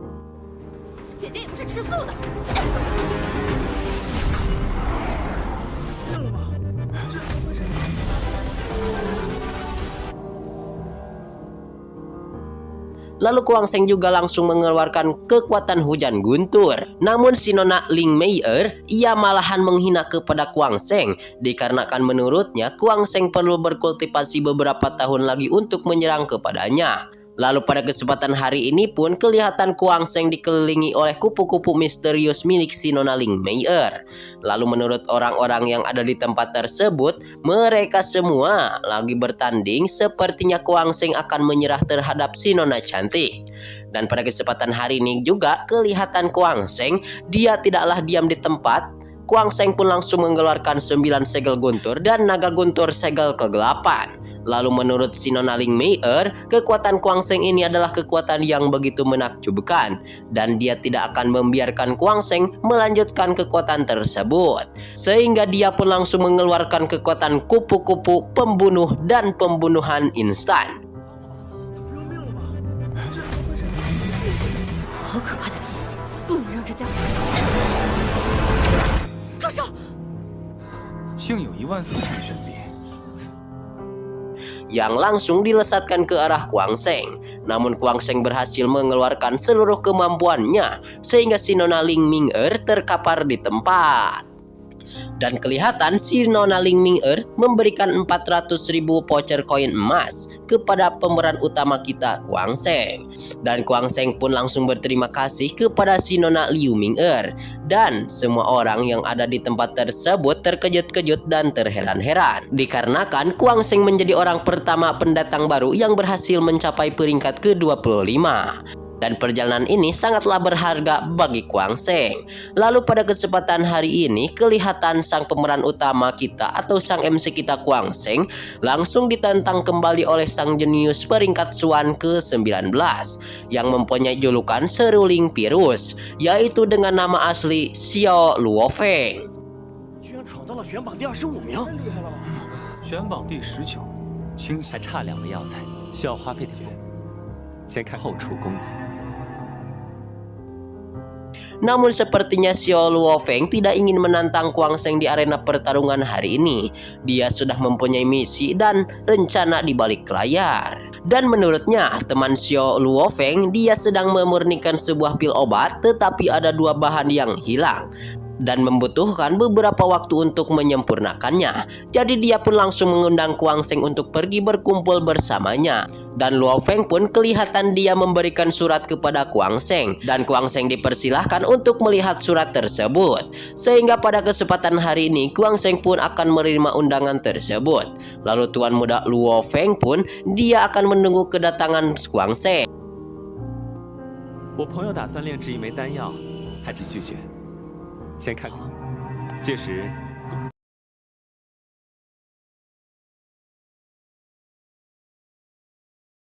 Speaker 4: Lalu Kuang Seng juga langsung mengeluarkan kekuatan hujan guntur. Namun si nona Ling Mei'er, ia malahan menghina kepada Kuang Seng, dikarenakan menurutnya Kuang Seng perlu berkultivasi beberapa tahun lagi untuk menyerang kepadanya. Lalu pada kesempatan hari ini pun kelihatan Kuang Seng dikelilingi oleh kupu-kupu misterius milik si nona Ling Mei'er. Lalu menurut orang-orang yang ada di tempat tersebut, mereka semua lagi bertanding, sepertinya Kuang Seng akan menyerah terhadap si nona cantik. Dan pada kesempatan hari ini juga kelihatan Kuang Seng, dia tidaklah diam di tempat. Kuang Seng pun langsung mengeluarkan 9 segel guntur dan naga guntur segel ke-8. Lalu menurut si nona Ling Mei'er, kekuatan Kuang Seng ini adalah kekuatan yang begitu menakjubkan. Dan dia tidak akan membiarkan Kuang Seng melanjutkan kekuatan tersebut. Sehingga dia pun langsung mengeluarkan kekuatan kupu-kupu pembunuh dan pembunuhan instan. Yang langsung dilesatkan ke arah Kuang Seng. Namun Kuang Seng berhasil mengeluarkan seluruh kemampuannya sehingga si nona Ling Mei'er terkapar di tempat. Dan kelihatan si Nona Ling Ming-er memberikan 400.000 voucher koin emas kepada pemeran utama kita, Kuang Sheng. Dan Kuang Sheng pun langsung berterima kasih kepada si Nona Liu Ming-er. Dan semua orang yang ada di tempat tersebut terkejut-kejut dan terheran-heran. Dikarenakan Kuang Sheng menjadi orang pertama pendatang baru yang berhasil mencapai peringkat ke-25. Dan perjalanan ini sangatlah berharga bagi Kuang Sheng. Lalu pada kesempatan hari ini, kelihatan sang pemeran utama kita atau sang MC kita Kuang Sheng langsung ditantang kembali oleh sang jenius peringkat Xuan ke-19 yang mempunyai julukan Seruling Virus, yaitu dengan nama asli Xiao Luofeng.
Speaker 6: 居然闯到了选榜第25名，
Speaker 3: 选榜第19，清还差2个药材，需要花费点功。先看后出公子。
Speaker 4: Namun sepertinya Xiao Luofeng tidak ingin menantang Kuang Sheng di arena pertarungan hari ini. Dia sudah mempunyai misi dan rencana di balik layar. Dan menurutnya, teman Xiao Luofeng dia sedang memurnikan sebuah pil obat, tetapi ada 2 bahan yang hilang dan membutuhkan beberapa waktu untuk menyempurnakannya. Jadi dia pun langsung mengundang Kuang Sheng untuk pergi berkumpul bersamanya. Dan Luofeng pun kelihatan dia memberikan surat kepada Kuang Sheng. Dan Kuang Sheng dipersilahkan untuk melihat surat tersebut. Sehingga pada kesempatan hari ini Kuang Sheng pun akan menerima undangan tersebut. Lalu tuan muda Luofeng pun dia akan menunggu kedatangan Kuang Sheng.
Speaker 3: 我朋友打算炼制一枚丹药，还请续选。先看看，届时